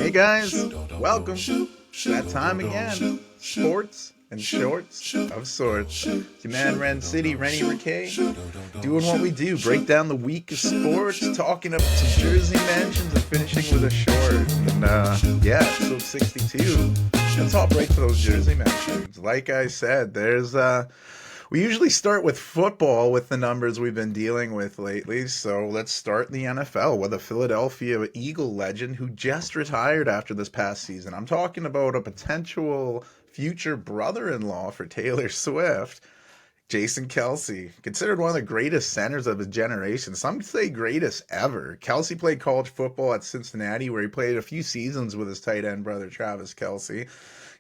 Hey guys, welcome. That time again. Sports and shorts of sorts. It's your man Ren City, Rennie Riquet, doing what we do. Break down the week of sports, talking up some jersey mentions and finishing with a short. And yeah, episode 62. Let's all break for those jersey mentions. Like I said, we usually start with football with the numbers we've been dealing with lately, so let's start in the NFL with a Philadelphia Eagle legend who just retired after this past season. I'm talking about a potential future brother-in-law for Taylor Swift, Jason Kelce, considered one of the greatest centers of his generation. Some say greatest ever. Kelce played college football at Cincinnati, where he played a few seasons with his tight end brother Travis Kelce.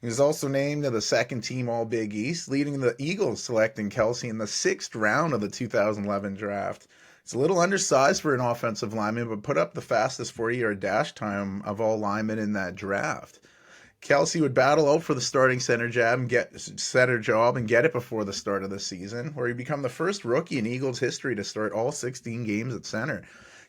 He was also named to the second team All Big East, leading the Eagles selecting Kelce in the 6th round of the 2011 draft. He's a little undersized for an offensive lineman, but put up the fastest 40-yard dash time of all linemen in that draft. Kelce would battle out for the starting center job and get it before the start of the season, where he became the first rookie in Eagles history to start all 16 games at center.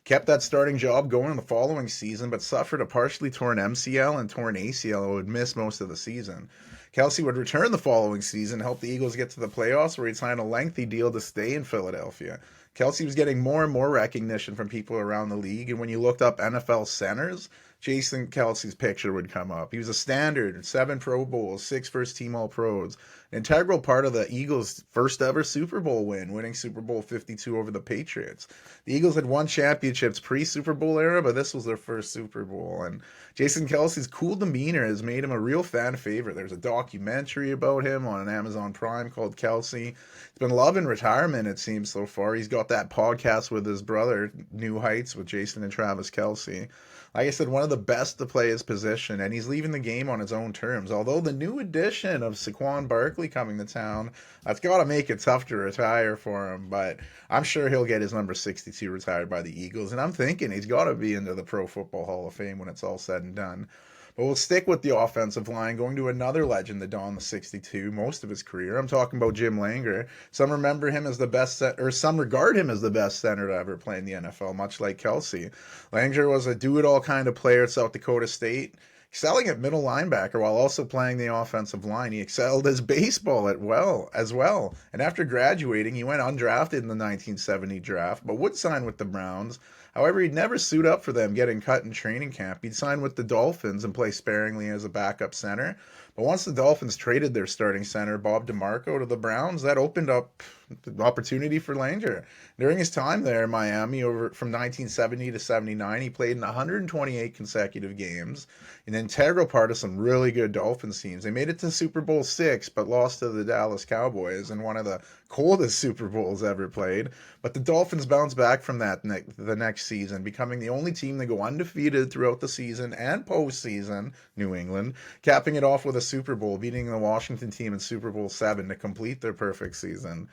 Kept that starting job going in the following season, but suffered a partially torn MCL and torn ACL and would miss most of the season. Kelce would return the following season, help the Eagles get to the playoffs, where he'd sign a lengthy deal to stay in Philadelphia. Kelce was getting more and more recognition from people around the league, and when you looked up NFL centers, Jason Kelce's picture would come up. He was a standard, 7 Pro Bowls, 6 first-team All-Pros, an integral part of the Eagles' first-ever Super Bowl win, winning Super Bowl 52 over the Patriots. The Eagles had won championships pre-Super Bowl era, but this was their first Super Bowl, and Jason Kelce's cool demeanor has made him a real fan favorite. There's a documentary about him on Amazon Prime called Kelce. He's been loving retirement, it seems, so far. He's got that podcast with his brother, New Heights, with Jason and Travis Kelce. Like I said, one of the best to play his position, and he's leaving the game on his own terms. Although the new addition of Saquon Barkley coming to town, that's got to make it tough to retire for him, but I'm sure he'll get his number 62 retired by the Eagles, and I'm thinking he's got to be into the Pro Football Hall of Fame when it's all said and done. But we'll stick with the offensive line, going to another legend that donned the 62 most of his career. I'm talking about Jim Langer. Some remember him as the best, or some regard him as the best center to ever play in the NFL, much like Kelce. Langer was a do-it-all kind of player at South Dakota State, excelling at middle linebacker while also playing the offensive line. He excelled as baseball as well. And after graduating, he went undrafted in the 1970 draft, but would sign with the Browns. However, he'd never suit up for them getting cut in training camp. He'd sign with the Dolphins and play sparingly as a backup center. But once the Dolphins traded their starting center, Bob DeMarco, to the Browns, that opened up the opportunity for Langer. During his time there in Miami, from 1970 to 79, he played in 128 consecutive games, an integral part of some really good Dolphins teams. They made it to Super Bowl VI, but lost to the Dallas Cowboys in one of the coldest Super Bowls ever played. But the Dolphins bounced back from that the next season, becoming the only team to go undefeated throughout the season and postseason, New England, capping it off with a Super Bowl, beating the Washington team in Super Bowl VII to complete their perfect season.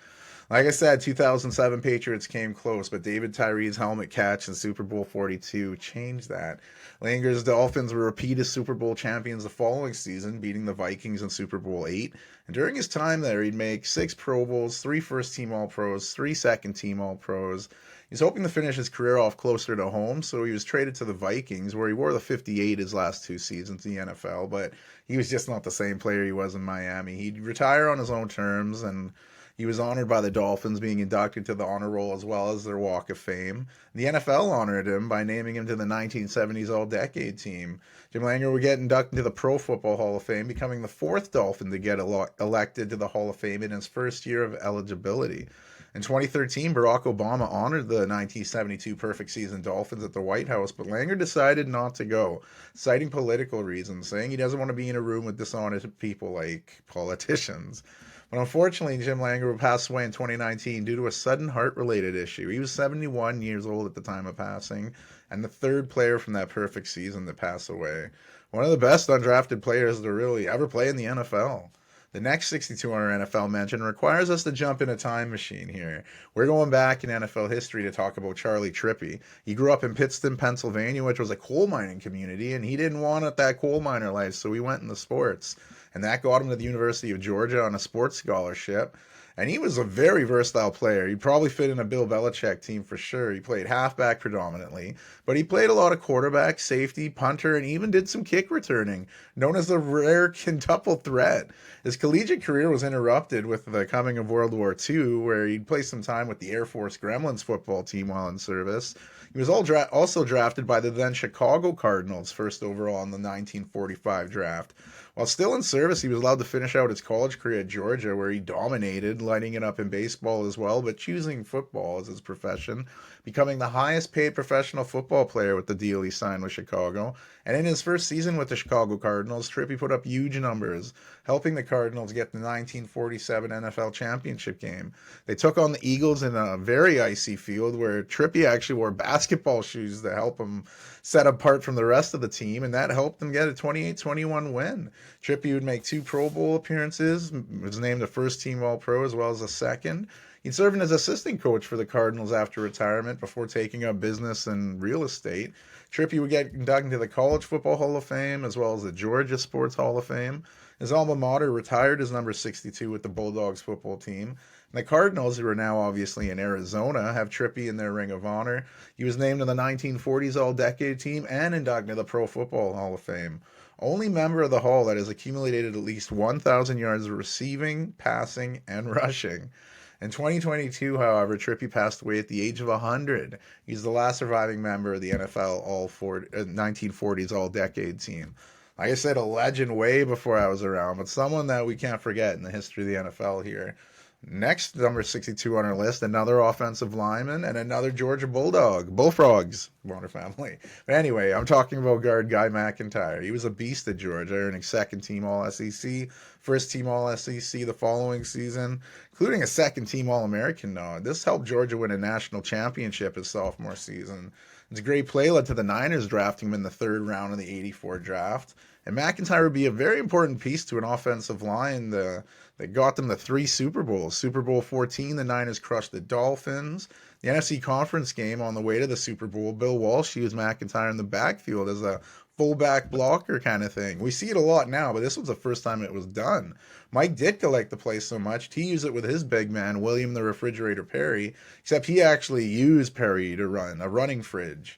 Like I said, 2007 Patriots came close, but David Tyree's helmet catch in Super Bowl 42 changed that. Langer's Dolphins were repeated Super Bowl champions the following season, beating the Vikings in Super Bowl VIII. And during his time there, he'd make 6 Pro Bowls, 3 first-team All-Pros, 3 second-team All-Pros. He's hoping to finish his career off closer to home, so he was traded to the Vikings, where he wore the 58 his last 2 seasons in the NFL, but he was just not the same player he was in Miami. He'd retire on his own terms, and he was honored by the Dolphins, being inducted to the Honor Roll as well as their Walk of Fame. The NFL honored him by naming him to the 1970s All-Decade team. Jim Langer would get inducted to the Pro Football Hall of Fame, becoming the 4th Dolphin to get elected to the Hall of Fame in his first year of eligibility. In 2013, Barack Obama honored the 1972 perfect season Dolphins at the White House, but Langer decided not to go, citing political reasons, saying he doesn't want to be in a room with dishonest people like politicians. But unfortunately, Jim Langer passed away in 2019 due to a sudden heart-related issue. He was 71 years old at the time of passing, and the 3rd player from that perfect season to pass away. One of the best undrafted players to really ever play in the NFL. The next 62 on our NFL mention requires us to jump in a time machine here. We're going back in NFL history to talk about Charlie Trippi. He grew up in Pittston, Pennsylvania, which was a coal mining community, and he didn't want that coal miner life, so he went into sports. And that got him to the University of Georgia on a sports scholarship. And he was a very versatile player. He'd probably fit in a Bill Belichick team for sure. He played halfback predominantly, but he played a lot of quarterback, safety, punter, and even did some kick returning, known as the rare quintuple threat. His collegiate career was interrupted with the coming of World War II, where he'd play some time with the Air Force Gremlins football team while in service. He was also drafted by the then Chicago Cardinals, first overall in the 1945 draft. While still in service, he was allowed to finish out his college career at Georgia, where he dominated, lighting it up in baseball as well, but choosing football as his profession, becoming the highest paid professional football player with the deal he signed with Chicago. And in his first season with the Chicago Cardinals, Trippy put up huge numbers, helping the Cardinals get the 1947 NFL championship game. They took on the Eagles in a very icy field where Trippy actually wore basketball shoes to help him set apart from the rest of the team, and that helped them get a 28-21 win. Trippy would make 2 Pro Bowl appearances, was named a first-team All-Pro as well as a second. He'd served as assistant coach for the Cardinals after retirement before taking up business and real estate. Trippy would get inducted into the College Football Hall of Fame as well as the Georgia Sports Hall of Fame. His alma mater retired as number 62 with the Bulldogs football team. And the Cardinals, who are now obviously in Arizona, have Trippy in their Ring of Honor. He was named to the 1940s All-Decade team and inducted into the Pro Football Hall of Fame. Only member of the Hall that has accumulated at least 1,000 yards of receiving, passing, and rushing. In 2022, however, Trippy passed away at the age of 100. He's the last surviving member of the NFL 1940s All-Decade team. Like I said, a legend way before I was around, but someone that we can't forget in the history of the NFL here. Next, number 62 on our list, another offensive lineman and another Georgia Bulldog. Bullfrogs, Warner family. But anyway, I'm talking about guard Guy McIntyre. He was a beast at Georgia, earning second-team All-SEC, first-team All-SEC the following season, including a second-team All-American nod. This helped Georgia win a national championship his sophomore season. His great play led to the Niners drafting him in the 3rd round of the '84 draft. And McIntyre would be a very important piece to an offensive line that got them the 3 Super Bowls. Super Bowl 14, the Niners crushed the Dolphins. The NFC Conference game on the way to the Super Bowl, Bill Walsh used McIntyre in the backfield as a fullback blocker kind of thing. We see it a lot now, but this was the first time it was done. Mike Ditka liked the play so much, he used it with his big man, William the Refrigerator Perry, except he actually used Perry to run a running fridge.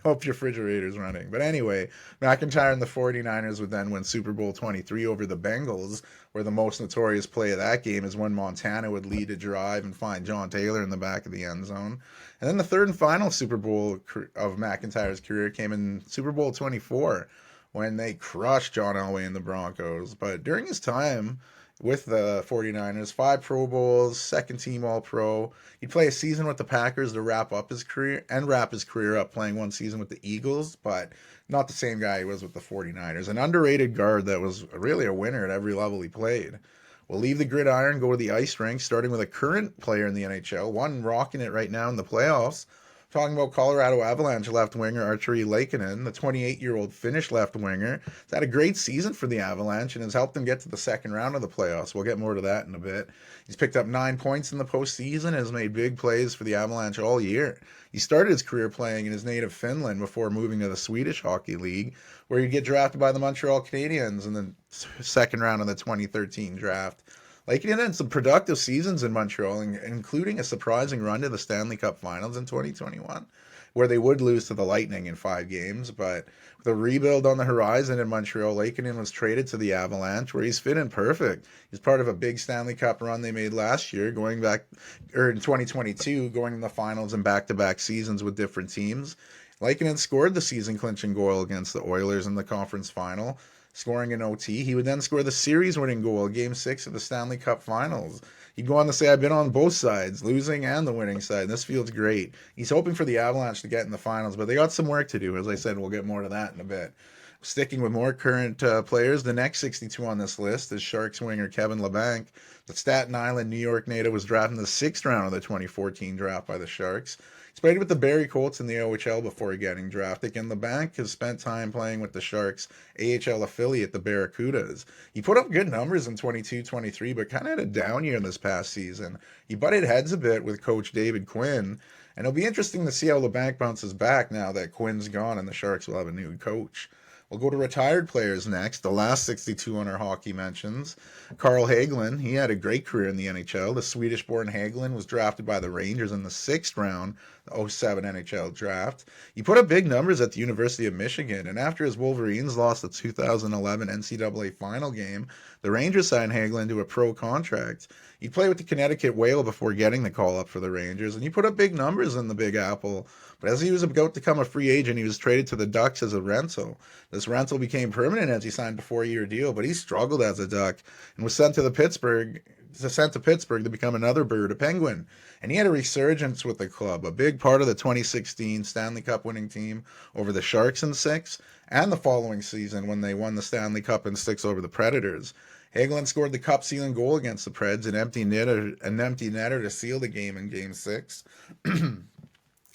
Hope your refrigerator's running. But anyway, McIntyre and the 49ers would then win Super Bowl 23 over the Bengals, where the most notorious play of that game is when Montana would lead a drive and find John Taylor in the back of the end zone. And then the 3rd and final Super Bowl of McIntyre's career came in Super Bowl 24, when they crushed John Elway and the Broncos. But during his time with the 49ers, 5 Pro Bowls, second-team All-Pro. He'd play a season with the Packers to wrap his career up playing 1 season with the Eagles, but not the same guy he was with the 49ers. An underrated guard that was really a winner at every level he played. We'll leave the gridiron, go to the ice rink, starting with a current player in the NHL, one rocking it right now in the playoffs. Talking about Colorado Avalanche left winger Arturi Lehkonen, the 28-year-old Finnish left winger. He's had a great season for the Avalanche and has helped them get to the 2nd round of the playoffs. We'll get more to that in a bit. He's picked up 9 points in the postseason and has made big plays for the Avalanche all year. He started his career playing in his native Finland before moving to the Swedish Hockey League, where he'd get drafted by the Montreal Canadiens in the 2nd round of the 2013 draft. Lehkonen had some productive seasons in Montreal, including a surprising run to the Stanley Cup Finals in 2021, where they would lose to the Lightning in 5 games. But with a rebuild on the horizon in Montreal, Lehkonen was traded to the Avalanche, where he's fit in perfect. He's part of a big Stanley Cup run they made last year, in 2022, going to the finals in back-to-back seasons with different teams. Lehkonen scored the season-clinching goal against the Oilers in the conference final, scoring in OT. He would then score the series-winning goal, Game 6 of the Stanley Cup Finals. He'd go on to say, I've been on both sides, losing and the winning side. This feels great. He's hoping for the Avalanche to get in the finals, but they got some work to do. As I said, we'll get more to that in a bit. Sticking with more current players, the next 62 on this list is Sharks winger Kevin Labanc. The Staten Island, New York native was drafted in the 6th round of the 2014 draft by the Sharks. He's played with the Barrie Colts in the OHL before getting drafted, and Labanc has spent time playing with the Sharks' AHL affiliate, the Barracudas. He put up good numbers in 22-23, but kind of had a down year this past season. He butted heads a bit with coach David Quinn, and it'll be interesting to see how Labanc bounces back now that Quinn's gone and the Sharks will have a new coach. We'll go to retired players next, the last 62 on our hockey mentions. Carl Hagelin, he had a great career in the NHL. The Swedish-born Hagelin was drafted by the Rangers in the 6th round, the '07 NHL draft. He put up big numbers at the University of Michigan, and after his Wolverines lost the 2011 NCAA final game, the Rangers signed Hagelin to a pro contract. He played with the Connecticut Whale before getting the call-up for the Rangers, and he put up big numbers in the Big Apple. But as he was about to become a free agent, he was traded to the Ducks as a rental. This rental became permanent as he signed a 4-year deal, but he struggled as a Duck and was sent to Pittsburgh to become another bird, a Penguin. And he had a resurgence with the club, a big part of the 2016 Stanley Cup winning team over the Sharks in 6, and the following season when they won the Stanley Cup in 6 over the Predators. Hagelin scored the cup-sealing goal against the Preds, an empty netter to seal the game in Game 6.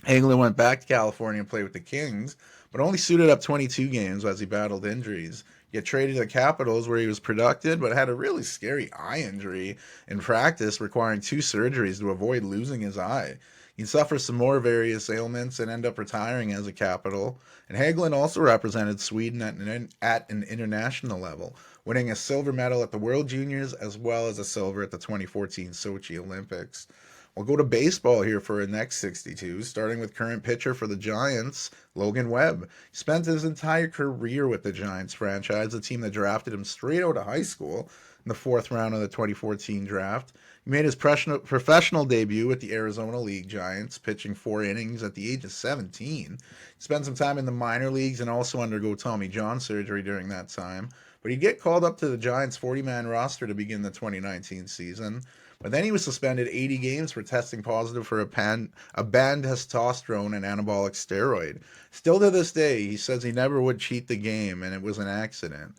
Hagelin went back to California and played with the Kings, but only suited up 22 games as he battled injuries. He got traded to the Capitals where he was productive, but had a really scary eye injury in practice, requiring 2 surgeries to avoid losing his eye. He'd suffer some more various ailments and end up retiring as a Capital. And Hagelin also represented Sweden at an international level, winning a silver medal at the World Juniors as well as a silver at the 2014 Sochi Olympics. We'll go to baseball here for our next 62, starting with current pitcher for the Giants, Logan Webb. He spent his entire career with the Giants franchise, the team that drafted him straight out of high school in the 4th round of the 2014 draft. He made his professional debut with the Arizona League Giants, pitching 4 innings at the age of 17. He spent some time in the minor leagues and also undergo Tommy John surgery during that time. But he'd get called up to the Giants' 40-man roster to begin the 2019 season. But then he was suspended 80 games for testing positive for a banned testosterone and anabolic steroid. Still to this day, he says he never would cheat the game and it was an accident.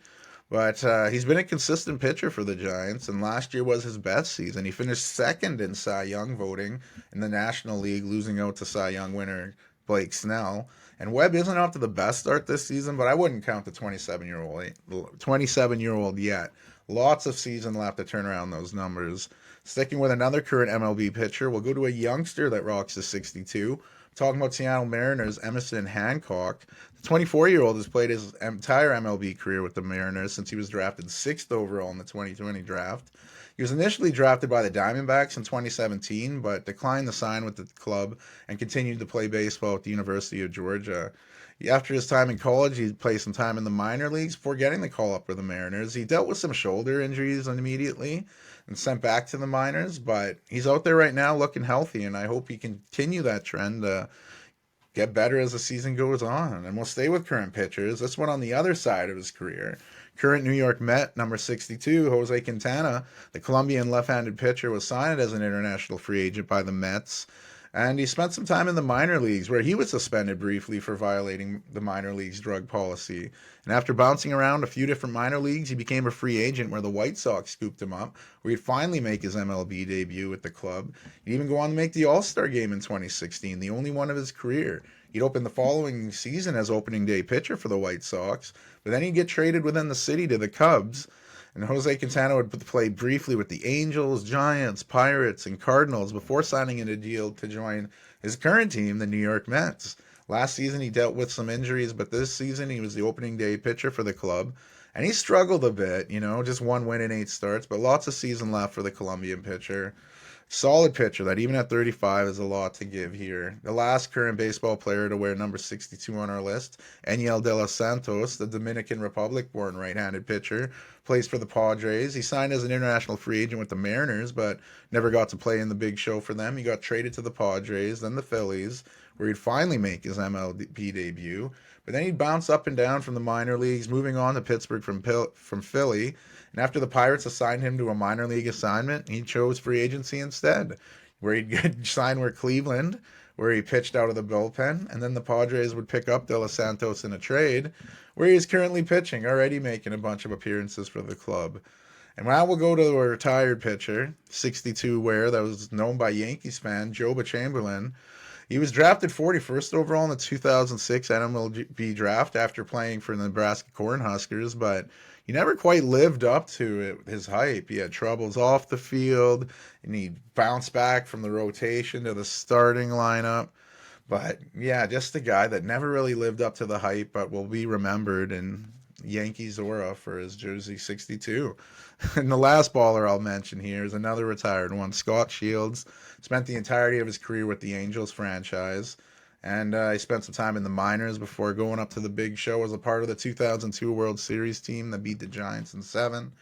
But he's been a consistent pitcher for the Giants, and last year was his best season. He finished 2nd in Cy Young voting in the National League, losing out to Cy Young winner Blake Snell. And Webb isn't off to the best start this season, but I wouldn't count the 27-year-old yet. Lots of season left to turn around those numbers. Sticking with another current MLB pitcher, we'll go to a youngster that rocks the 62. Talking about Seattle Mariners, Emerson Hancock. The 24-year-old has played his entire MLB career with the Mariners since he was drafted 6th overall in the 2020 draft. He was initially drafted by the Diamondbacks in 2017, but declined to sign with the club and continued to play baseball at the University of Georgia. After his time in college, he played some time in the minor leagues before getting the call-up for the Mariners. He dealt with some shoulder injuries immediately and sent back to the minors, but he's out there right now looking healthy, and I hope he can continue that trend to get better as the season goes on. And we'll stay with current pitchers. This one on the other side of his career. Current New York Met, number 62, Jose Quintana, the Colombian left-handed pitcher, was signed as an international free agent by the Mets. And he spent some time in the minor leagues where he was suspended briefly for violating the minor league's drug policy. And after bouncing around a few different minor leagues, he became a free agent where the White Sox scooped him up, where he'd finally make his MLB debut with the club. He'd even go on to make the All-Star game in 2016, the only one of his career. He'd open the following season as opening day pitcher for the White Sox, but then he'd get traded within the city to the Cubs. And Jose Quintana would play briefly with the Angels, Giants, Pirates, and Cardinals before signing in a deal to join his current team, the New York Mets. Last season, he dealt with some injuries, but this season, he was the opening day pitcher for the club. And he struggled a bit, just 1 win in 8 starts, but lots of season left for the Colombian pitcher. Solid pitcher that even at 35 is a lot to give here. The last current baseball player to wear number 62 on our list, Eniel de los Santos, the Dominican Republic-born right-handed pitcher, plays for the Padres. He signed as an international free agent with the Mariners, but never got to play in the big show for them. He got traded to the Padres, then the Phillies, where he'd finally make his MLB debut. But then he'd bounce up and down from the minor leagues, moving on to Pittsburgh from Philly. And after the Pirates assigned him to a minor league assignment, he chose free agency instead, where he'd get signed with Cleveland, where he pitched out of the bullpen. And then the Padres would pick up De Los Santos in a trade, where he is currently pitching, already making a bunch of appearances for the club. And now we'll go to a retired pitcher, 62 wear, that was known by Yankees fan, Joba Chamberlain. He was drafted 41st overall in the 2006 MLB draft after playing for the Nebraska Cornhuskers, but he never quite lived up to his hype. He had troubles off the field, and he bounced back from the rotation to the starting lineup. But yeah, just a guy that never really lived up to the hype, but will be remembered in Yankees aura for his jersey 62. And the last baller I'll mention here is another retired one, Scott Shields. Spent the entirety of his career with the Angels franchise. And he spent some time in the minors before going up to the big show as a part of the 2002 World Series team that beat the Giants in 7.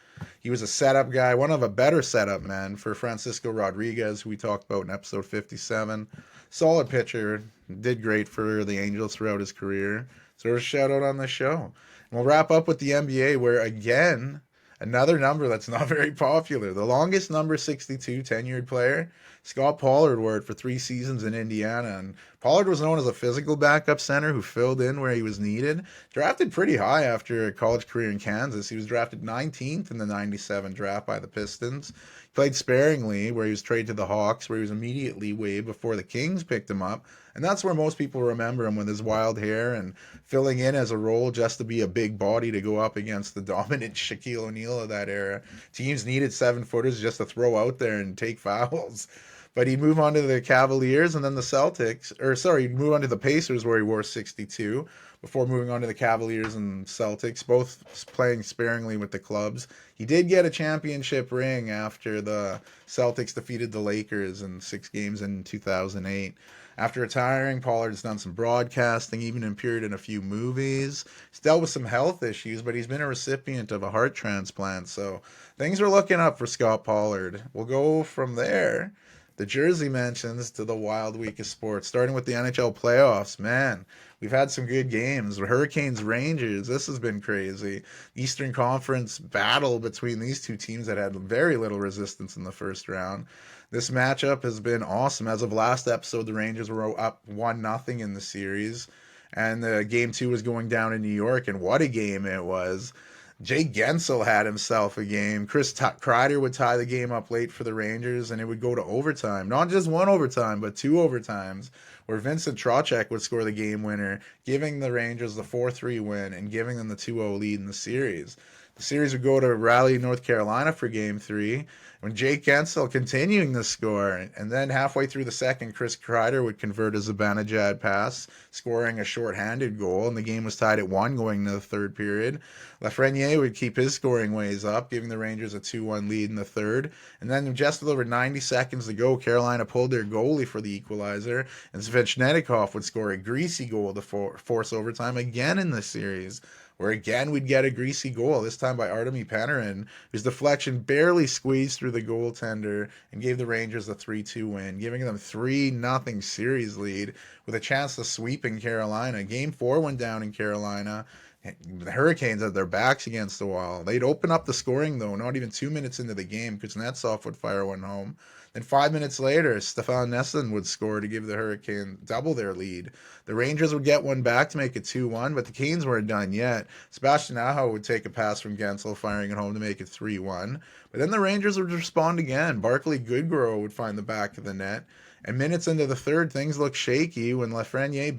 He was a setup guy, one of a better setup men for Francisco Rodriguez, who we talked about in episode 57. Solid pitcher, did great for the Angels throughout his career. So a shout out on the show. And we'll wrap up with the NBA, where again, another number that's not very popular. The longest number 62 tenured player, Scott Pollard, wore it for 3 seasons in Indiana. And Pollard was known as a physical backup center who filled in where he was needed. Drafted pretty high after a college career in Kansas. He was drafted 19th in the 97 draft by the Pistons. He played sparingly, where he was traded to the Hawks, where he was immediately waived before the Kings picked him up. And that's where most people remember him, with his wild hair and filling in as a role just to be a big body to go up against the dominant Shaquille O'Neal of that era. Teams needed 7-footers just to throw out there and take fouls. But he'd move on to the Cavaliers and then the Celtics, he'd move on to the Pacers, where he wore 62 before moving on to the Cavaliers and Celtics, both playing sparingly with the clubs. He did get a championship ring after the Celtics defeated the Lakers in 6 games in 2008. After retiring, Pollard's done some broadcasting, even appeared in a few movies. He's dealt with some health issues, but he's been a recipient of a heart transplant, so things are looking up for Scott Pollard. We'll go from there, the jersey mentions, to the wild week of sports, starting with the NHL playoffs. Man, we've had some good games. Hurricanes, Rangers, this has been crazy. Eastern Conference battle between these two teams that had very little resistance in the first round. This matchup has been awesome. As of last episode, the Rangers were up 1-0 in the series, and the game 2 was going down in New York, and what a game it was. Jay Gensel had himself a game. Chris Kreider would tie the game up late for the Rangers, and it would go to overtime. Not just 1 overtime, but 2 overtimes, where Vincent Trocheck would score the game winner, giving the Rangers the 4-3 win and giving them the 2-0 lead in the series. The series would go to Raleigh, North Carolina for Game 3, when Jake Gensel continuing the score, and then halfway through the second, Chris Kreider would convert a Zibanejad pass, scoring a short-handed goal, and the game was tied at 1 going into the third period. Lafreniere would keep his scoring ways up, giving the Rangers a 2-1 lead in the third, and then just over 90 seconds to go, Carolina pulled their goalie for the equalizer, and Svechnikov would score a greasy goal to force overtime again in the series, where again we'd get a greasy goal, this time by Artemi Panarin, whose deflection barely squeezed through the goaltender and gave the Rangers a 3-2 win, giving them 3-0 series lead with a chance to sweep in Carolina. Game 4 went down in Carolina. The Hurricanes had their backs against the wall. They'd open up the scoring, though, not even 2 minutes into the game. Kuznetsov would fire one home. Then 5 minutes later, Stefan Nesson would score to give the Hurricanes double their lead. The Rangers would get one back to make it 2-1, but the Canes weren't done yet. Sebastian Aho would take a pass from Gensel, firing it home to make it 3-1. But then the Rangers would respond again. Barclay Goodrow would find the back of the net. And minutes into the third, things looked shaky when Lafreniere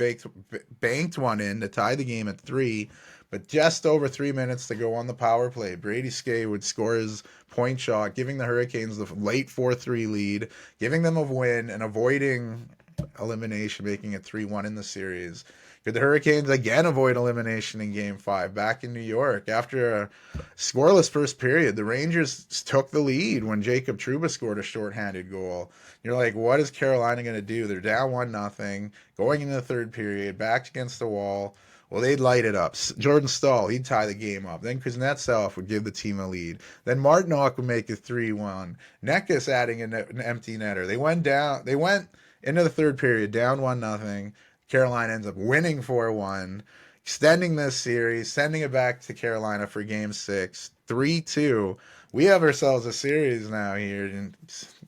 banked one in to tie the game at 3. But just over 3 minutes to go on the power play, Brady Skay would score his point shot, giving the Hurricanes the late 4-3 lead, giving them a win and avoiding elimination, making it 3-1 in the series. Could the Hurricanes again avoid elimination in Game 5 back in New York? After a scoreless first period, the Rangers took the lead when Jacob Trouba scored a shorthanded goal. You're like, what is Carolina going to do? They're down 1-0, going into the third period, backed against the wall. Well, they'd light it up. Jordan Staal, he'd tie the game up. Then Kuznetsov would give the team a lead. Then Martinook would make it 3-1. Necas adding an empty netter. They went into the third period, down 1-0. Carolina ends up winning 4-1, extending this series, sending it back to Carolina for Game 6, 3-2. We have ourselves a series now here, and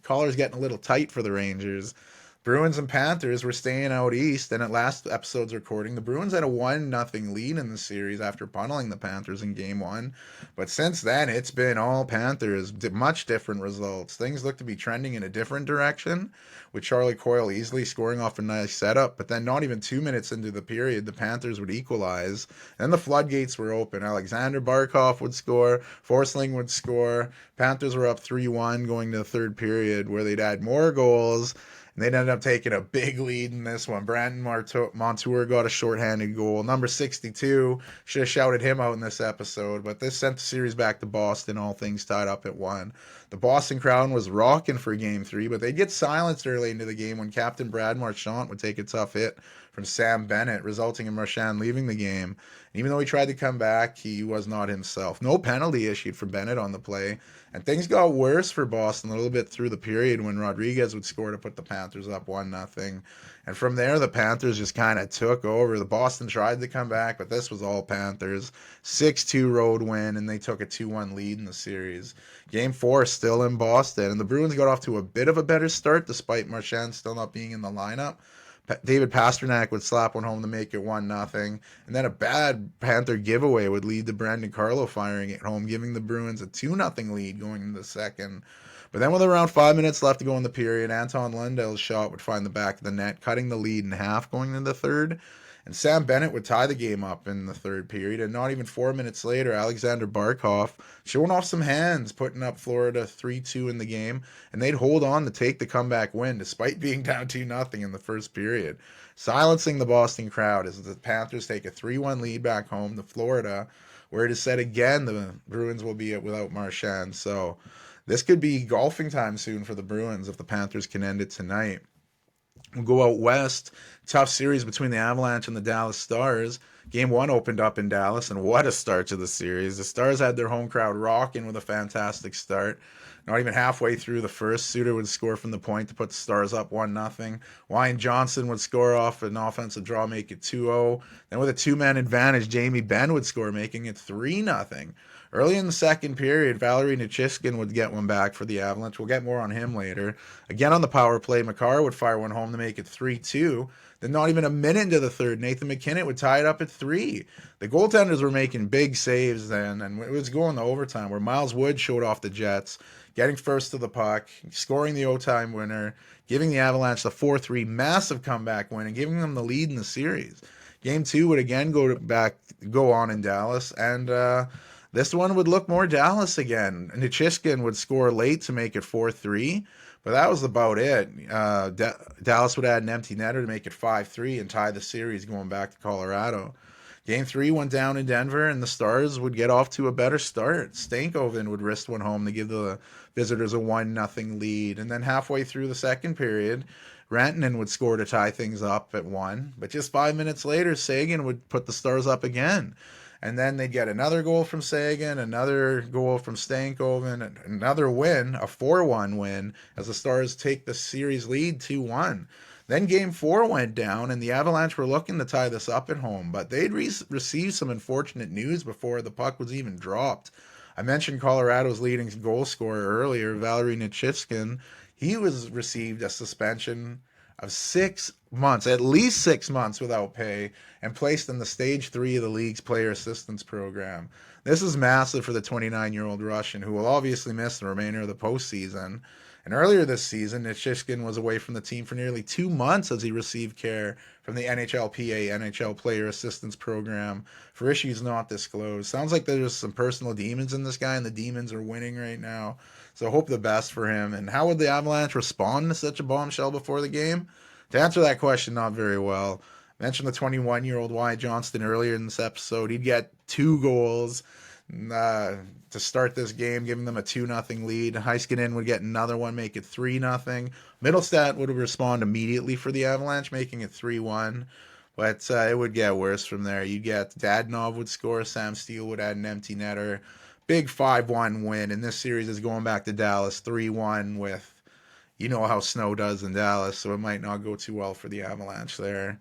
collar's getting a little tight for the Rangers. Bruins and Panthers were staying out east, and at last episode's recording, the Bruins had a 1-0 lead in the series after punneling the Panthers in Game 1. But since then, it's been all Panthers, much different results. Things look to be trending in a different direction, with Charlie Coyle easily scoring off a nice setup, but then not even 2 minutes into the period, the Panthers would equalize, and the floodgates were open. Alexander Barkov would score, Forsling would score. Panthers were up 3-1 going to the third period, where they'd add more goals, and they ended up taking a big lead in this one. Brandon Montour got a shorthanded goal. Number 62, should have shouted him out in this episode, but this sent the series back to Boston, all things tied up at 1. The Boston crowd was rocking for Game 3, but they'd get silenced early into the game when Captain Brad Marchand would take a tough hit from Sam Bennett, resulting in Marchand leaving the game. And even though he tried to come back, he was not himself. No penalty issued for Bennett on the play, and things got worse for Boston a little bit through the period when Rodriguez would score to put the Panthers up 1-0. And from there, the Panthers just kind of took over. The Boston tried to come back, but this was all Panthers. 6-2 road win, and they took a 2-1 lead in the series. Game 4 still in Boston, and the Bruins got off to a bit of a better start despite Marchand still not being in the lineup. David Pastrnak would slap one home to make it 1-0, and then a bad Panther giveaway would lead to Brandon Carlo firing it home, giving the Bruins a 2-0 lead going into the second. But then with around 5 minutes left to go in the period, Anton Lundell's shot would find the back of the net, cutting the lead in half going into the third. And Sam Bennett would tie the game up in the third period, and not even 4 minutes later, Alexander Barkov showing off some hands, putting up Florida 3-2 in the game, and they'd hold on to take the comeback win despite being down 2-0 in the first period, silencing the Boston crowd as the Panthers take a 3-1 lead back home to Florida, where it is said again the Bruins will be without Marchand. So this could be golfing time soon for the Bruins if the Panthers can end it tonight. We'll go out west. Tough series between the Avalanche and the Dallas Stars. Game 1 opened up in Dallas, and what a start to the series. The Stars had their home crowd rocking with a fantastic start. Not even halfway through the first, Suter would score from the point to put the Stars up 1-0. Wyatt Johnson would score off an offensive draw, make it 2-0. Then with a two-man advantage, Jamie Benn would score, making it 3-0. Early in the second period, Valerie Nichushkin would get one back for the Avalanche. We'll get more on him later. Again on the power play, Makar would fire one home to make it 3-2. Then not even a minute into the third, Nathan McKinnon would tie it up at 3. The goaltenders were making big saves then, and it was going to overtime where Miles Wood showed off the Jets, getting first to the puck, scoring the overtime winner, giving the Avalanche the 4-3 massive comeback win, and giving them the lead in the series. Game 2 would again go on in Dallas, and this one would look more Dallas again. Nichushkin would score late to make it 4-3, but that was about it. Dallas would add an empty netter to make it 5-3 and tie the series going back to Colorado. Game 3 went down in Denver, and the Stars would get off to a better start. Stankoven would wrist one home to give the visitors a 1-0 lead, and then halfway through the second period, Rantanen would score to tie things up at 1, but just 5 minutes later, Sagan would put the Stars up again. And then they'd get another goal from Sagan, another goal from Stankoven, another win, a 4-1 win, as the Stars take the series lead 2-1. Then Game 4 went down, and the Avalanche were looking to tie this up at home, but they'd received some unfortunate news before the puck was even dropped. I mentioned Colorado's leading goal scorer earlier, Valerie Nichushkin. He received a suspension of 6 months, at least 6 months without pay, and placed in the Stage 3 of the league's player assistance program. This is massive for the 29-year-old Russian, who will obviously miss the remainder of the postseason. And earlier this season, Nichushkin was away from the team for nearly 2 months as he received care from the NHLPA, NHL Player Assistance Program, for issues not disclosed. Sounds like there's some personal demons in this guy, and the demons are winning right now. So hope the best for him. And how would the Avalanche respond to such a bombshell before the game? To answer that question, not very well. I mentioned the 21-year-old Wyatt Johnston earlier in this episode. He'd get 2 goals to start this game, giving them a 2-0 lead. Heiskanen would get another one, make it 3-0. Middlestat would respond immediately for the Avalanche, making it 3-1. But it would get worse from there. You'd get Dadonov would score, Sam Steele would add an empty netter. Big 5-1 win, and this series is going back to Dallas 3-1 with, you know how snow does in Dallas, so it might not go too well for the Avalanche there.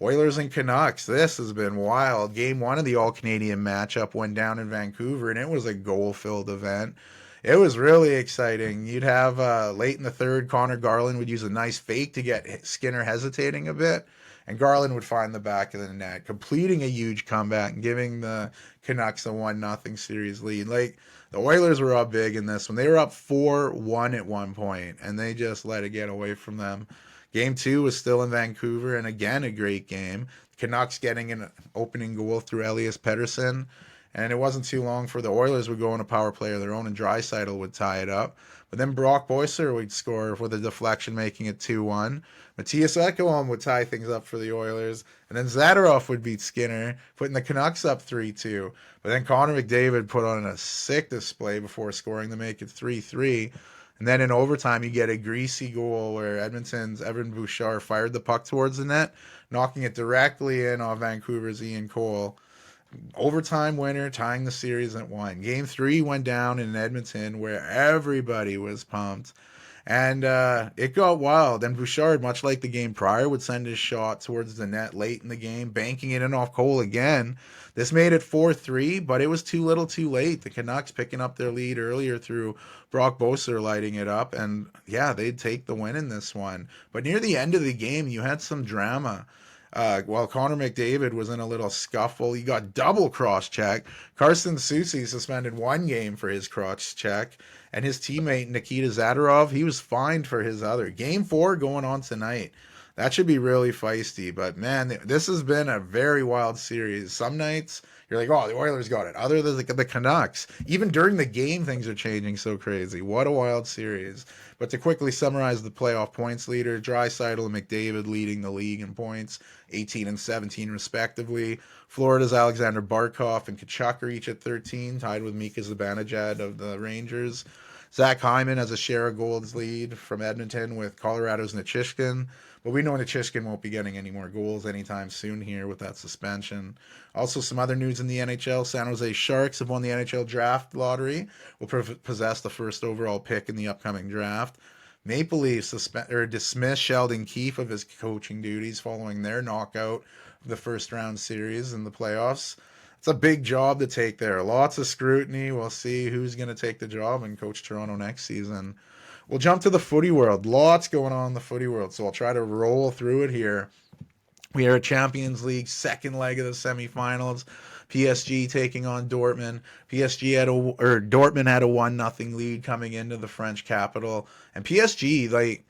Oilers and Canucks, this has been wild. Game 1 of the All-Canadian matchup went down in Vancouver, and it was a goal-filled event. It was really exciting. You'd have, late in the third, Connor Garland would use a nice fake to get Skinner hesitating a bit, and Garland would find the back of the net, completing a huge comeback and giving the Canucks a 1-0 series lead. Like, the Oilers were up big in this one. They were up 4-1 at one point, and they just let it get away from them. Game 2 was still in Vancouver, and again, a great game. Canucks getting an opening goal through Elias Pettersson, And it wasn't too long for the Oilers would go on a power play of their own, and Draisaitl would tie it up. But then Brock Boyser would score with a deflection, making it 2-1. Matthias Ekholm would tie things up for the Oilers. And then Zadorov would beat Skinner, putting the Canucks up 3-2. But then Connor McDavid put on a sick display before scoring to make it 3-3. And then in overtime, you get a greasy goal where Edmonton's Evan Bouchard fired the puck towards the net, knocking it directly in off Vancouver's Ian Cole. Overtime winner, tying the series at 1. Game 3 went down in Edmonton where everybody was pumped. And it got wild. And Bouchard, much like the game prior, would send his shot towards the net late in the game, banking it in off Cole again. This made it 4-3, but it was too little too late. The Canucks picking up their lead earlier through Brock Boeser lighting it up. And yeah, they'd take the win in this one. But near the end of the game, you had some drama. While Connor McDavid was in a little scuffle, he got double cross-check. Carson Soucy suspended 1 game for his cross-check, and his teammate Nikita Zadorov, he was fined for his other. Game 4 going on tonight. That should be really feisty, but man, this has been a very wild series. Some nights you're like, oh, the Oilers got it. Other than the Canucks, even during the game, things are changing so crazy. What a wild series. But to quickly summarize the playoff points leader, Draisaitl and McDavid leading the league in points, 18 and 17 respectively. Florida's Alexander Barkov and Tkachuk are each at 13, tied with Mika Zibanejad of the Rangers. Zach Hyman has a share of goals lead from Edmonton with Colorado's Nichushkin. But we know Nichushkin won't be getting any more goals anytime soon here with that suspension. Also, some other news in the NHL. San Jose Sharks have won the NHL draft lottery, will possess the first overall pick in the upcoming draft. Maple Leafs dismiss Sheldon Keefe of his coaching duties following their knockout of the first round series in the playoffs. It's a big job to take there. Lots of scrutiny. We'll see who's going to take the job and coach Toronto next season. We'll jump to the footy world. Lots going on in the footy world, so I'll try to roll through it here. We are at Champions League, second leg of the semifinals. PSG taking on Dortmund. Dortmund had a 1-0 lead coming into the French capital, and PSG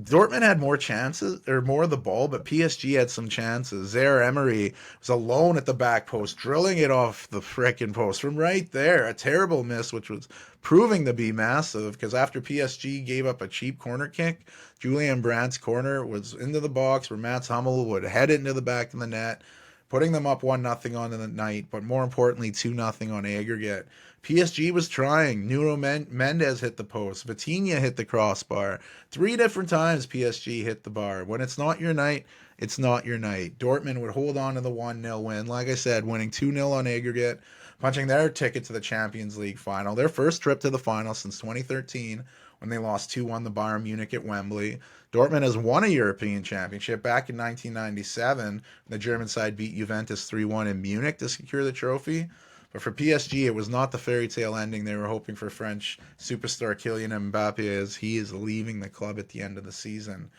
Dortmund had more chances, or more of the ball, but PSG had some chances. Zaire Emery was alone at the back post, drilling it off the frickin' post from right there. A terrible miss, which was proving to be massive, because after PSG gave up a cheap corner kick, Julian Brandt's corner was into the box where Mats Hummel would head it into the back of the net, putting them up 1-0 on the night, but more importantly, 2-0 on aggregate. PSG was trying. Nuno Mendes hit the post. Vitinha hit the crossbar. 3 different times PSG hit the bar. When it's not your night, it's not your night. Dortmund would hold on to the 1-0 win. Like I said, winning 2-0 on aggregate, punching their ticket to the Champions League final. Their first trip to the final since 2013 when they lost 2-1 to Bayern Munich at Wembley. Dortmund has won a European Championship back in 1997. The German side beat Juventus 3-1 in Munich to secure the trophy. But for PSG, it was not the fairy tale ending they were hoping for French superstar Kylian Mbappe, as he is leaving the club at the end of the season.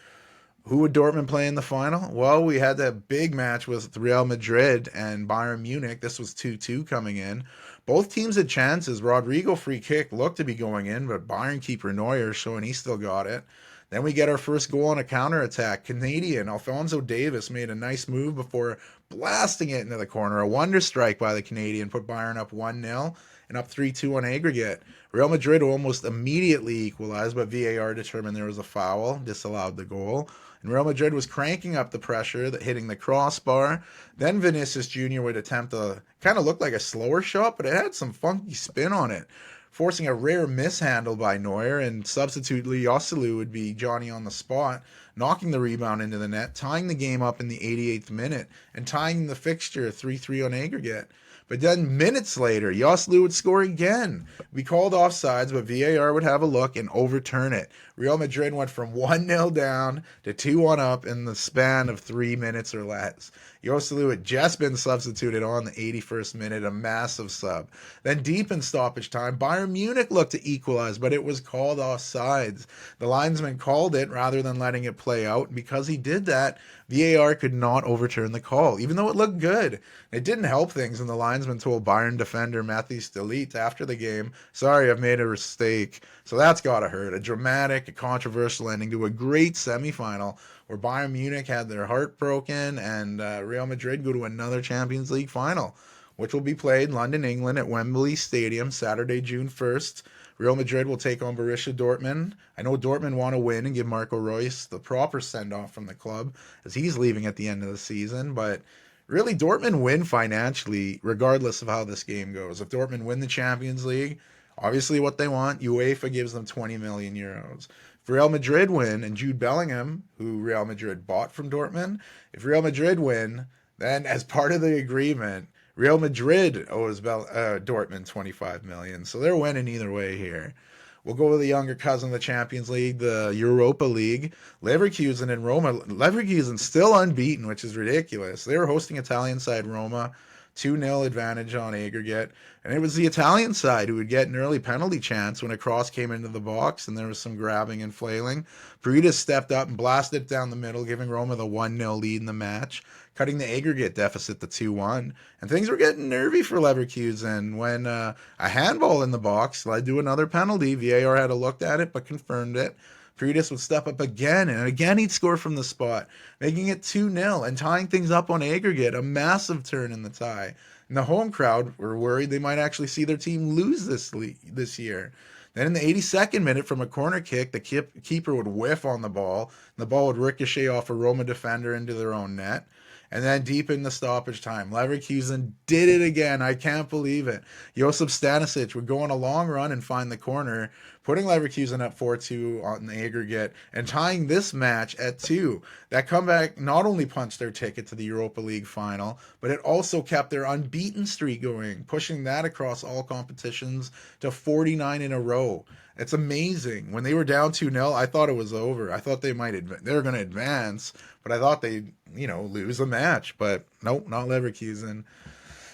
Who would Dortmund play in the final? Well, we had that big match with Real Madrid and Bayern Munich. This was 2-2 coming in. Both teams had chances. Rodrigo free kick looked to be going in, but Bayern keeper Neuer showing he still got it. Then we get our first goal on a counterattack. Canadian Alphonso Davis made a nice move before blasting it into the corner. A wonder strike by the Canadian put Bayern up 1-0 and up 3-2 on aggregate. Real Madrid almost immediately equalized, but VAR determined there was a foul, disallowed the goal. And Real Madrid was cranking up the pressure, hitting the crossbar. Then Vinicius Jr. would attempt a kind of looked like a slower shot, but it had some funky spin on it, forcing a rare mishandle by Neuer, and substitute Joselu would be Johnny on the spot, knocking the rebound into the net, tying the game up in the 88th minute, and tying the fixture 3-3 on aggregate. But then minutes later, Joselu would score again. We called offsides, but VAR would have a look and overturn it. Real Madrid went from 1-0 down to 2-1 up in the span of 3 minutes or less. Joselu had just been substituted on the 81st minute, a massive sub. Then deep in stoppage time, Bayern Munich looked to equalize, but it was called offsides. The linesman called it rather than letting it play out, and because he did that, VAR could not overturn the call, even though it looked good. It didn't help things, and the linesman told Bayern defender Matthijs de Ligt after the game, "Sorry, I've made a mistake." So that's gotta hurt. A dramatic, a controversial ending to a great semifinal where Bayern Munich had their heart broken and Real Madrid go to another Champions League final. which will be played in London, England at Wembley Stadium Saturday, June 1st. Real Madrid will take on Borussia Dortmund. I know Dortmund want to win and give Marco Reus the proper send-off from the club as he's leaving at the end of the season, but really Dortmund win financially regardless of how this game goes. If Dortmund win the Champions League, obviously what they want, UEFA gives them 20 million euros. If Real Madrid win, and Jude Bellingham, who Real Madrid bought from Dortmund, if Real Madrid win, then as part of the agreement, Real Madrid owes Dortmund 25 million. So they're winning either way here. We'll go with the younger cousin of the Champions League, the Europa League. Leverkusen and Roma. Leverkusen still unbeaten, which is ridiculous. They were hosting Italian side Roma. 2-0 advantage on aggregate. And it was the Italian side who would get an early penalty chance when a cross came into the box and there was some grabbing and flailing. Paredes stepped up and blasted it down the middle, giving Roma the 1-0 lead in the match, cutting the aggregate deficit to 2-1. And things were getting nervy for Leverkusen when a handball in the box led to another penalty. VAR had a look at it but confirmed it. Paredes would step up again, and again he'd score from the spot, making it 2-0 and tying things up on aggregate, a massive turn in the tie. And the home crowd were worried they might actually see their team lose this year. Then in the 82nd minute, from a corner kick, the keeper would whiff on the ball, and the ball would ricochet off a Roma defender into their own net. And then deep in the stoppage time, Leverkusen did it again. I can't believe it. Josip Stanisic would go on a long run and find the corner, putting Leverkusen up 4-2 on the aggregate and tying this match at 2. That comeback not only punched their ticket to the Europa League final, but it also kept their unbeaten streak going, pushing that across all competitions to 49 in a row. It's amazing. When they were down 2-0, I thought it was over. I thought they were going to advance, but I thought they'd, lose a match. But nope, not Leverkusen.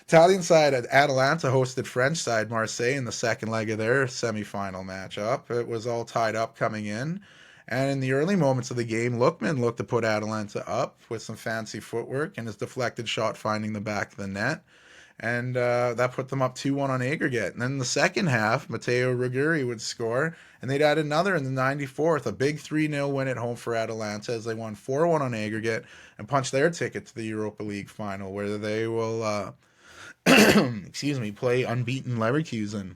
Italian side, Atalanta hosted French side Marseille in the second leg of their semifinal matchup. It was all tied up coming in. And in the early moments of the game, Lookman looked to put Atalanta up with some fancy footwork and his deflected shot finding the back of the net. And that put them up 2-1 on aggregate. And then in the second half, Matteo Riguri would score, and they'd add another in the 94th, a big 3-0 win at home for Atalanta as they won 4-1 on aggregate and punched their ticket to the Europa League final, where they will, play unbeaten Leverkusen.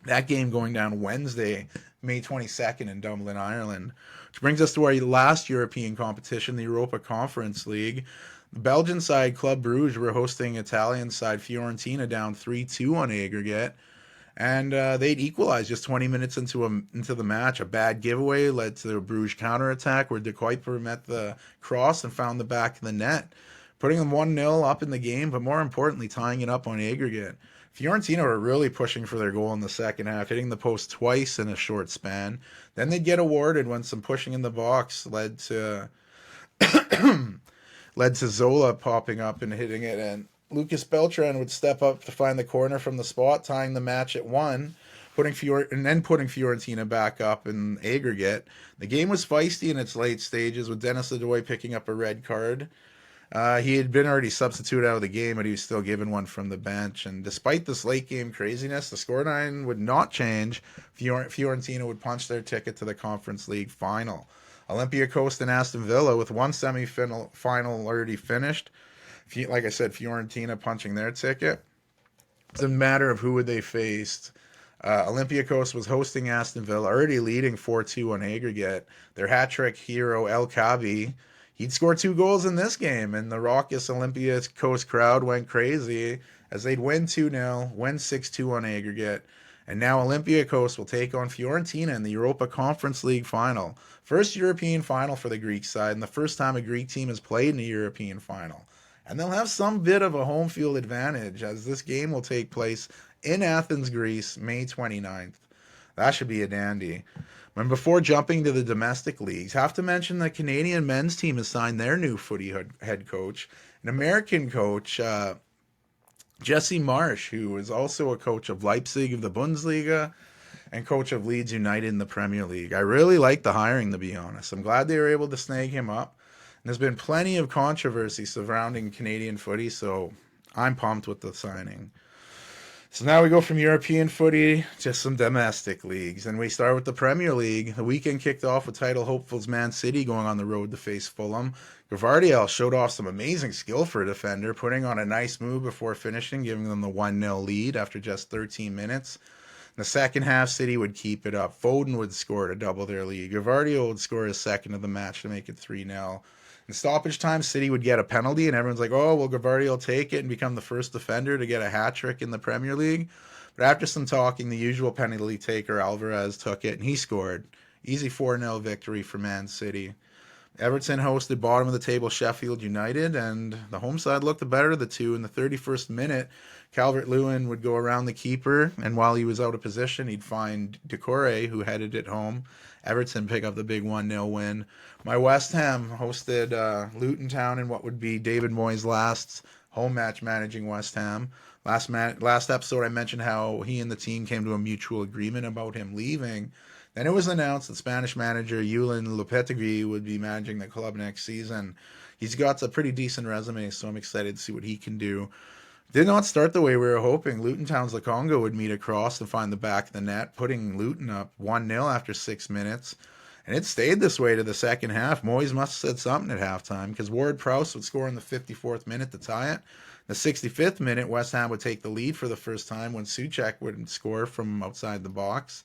That game going down Wednesday, May 22nd in Dublin, Ireland. Which brings us to our last European competition, the Europa Conference League. The Belgian side, Club Brugge, were hosting Italian side Fiorentina down 3-2 on aggregate. And they'd equalize just 20 minutes into the match. A bad giveaway led to a Bruges counterattack where De Kuiper met the cross and found the back of the net, putting them 1-0 up in the game, but more importantly, tying it up on aggregate. Fiorentina were really pushing for their goal in the second half, hitting the post twice in a short span. Then they'd get awarded when some pushing in the box led to Zola popping up and hitting it, and Lucas Beltran would step up to find the corner from the spot, tying the match at 1, putting Fiorentina back up in aggregate. The game was feisty in its late stages, with Dennis Ledoy picking up a red card. He had been already substituted out of the game, but he was still given one from the bench. And despite this late game craziness, the scoreline would not change. Fiorentina would punch their ticket to the Conference League final. Olympiacos and Aston Villa with one semi-final already finished. Like I said, Fiorentina punching their ticket. It's a matter of who would they faced. Olympiacos was hosting Aston Villa, already leading 4-2 on aggregate. Their hat-trick hero, El Kabi, he'd score 2 goals in this game, and the raucous Olympiacos crowd went crazy as they'd win 2-0, win 6-2 on aggregate. And now Olympiacos will take on Fiorentina in the Europa Conference League final. First European final for the Greek side, and the first time a Greek team has played in a European final. And they'll have some bit of a home field advantage, as this game will take place in Athens, Greece, May 29th. That should be a dandy. And before jumping to the domestic leagues, have to mention the Canadian men's team has signed their new footy head coach, an American coach, Jesse Marsh, who is also a coach of Leipzig of the Bundesliga and coach of Leeds United in the Premier League. I really like the hiring, to be honest. I'm glad they were able to snag him up. And there's been plenty of controversy surrounding Canadian footy, so I'm pumped with the signing. So now we go from European footy to some domestic leagues, and we start with the Premier League. The weekend kicked off with title hopefuls Man City going on the road to face Fulham. Gavardiel showed off some amazing skill for a defender, putting on a nice move before finishing, giving them the 1-0 lead after just 13 minutes. In the second half, City would keep it up. Foden would score to double their lead. Gavardiel would score his second of the match to make it 3-0. In stoppage time, City would get a penalty, and everyone's like, oh, well, Gavardiel will take it and become the first defender to get a hat trick in the Premier League. But after some talking, the usual penalty taker, Alvarez, took it, and he scored. Easy 4-0 victory for Man City. Everton hosted bottom of the table Sheffield United, and the home side looked the better of the two. In the 31st minute, Calvert-Lewin would go around the keeper, and while he was out of position, he'd find Decore, who headed it home. Everton pick up the big 1-0 win. My West Ham hosted Luton Town in what would be David Moyes' last home match managing West Ham. Last episode, I mentioned how he and the team came to a mutual agreement about him leaving. Then it was announced that Spanish manager Julen Lopetegui would be managing the club next season. He's got a pretty decent resume, so I'm excited to see what he can do. Did not start the way we were hoping. Luton Town's Lukonga would meet across and find the back of the net, putting Luton up 1-0 after 6 minutes. And it stayed this way to the second half. Moyes must have said something at halftime because Ward Prowse would score in the 54th minute to tie it. The 65th minute, West Ham would take the lead for the first time when Souček would score from outside the box.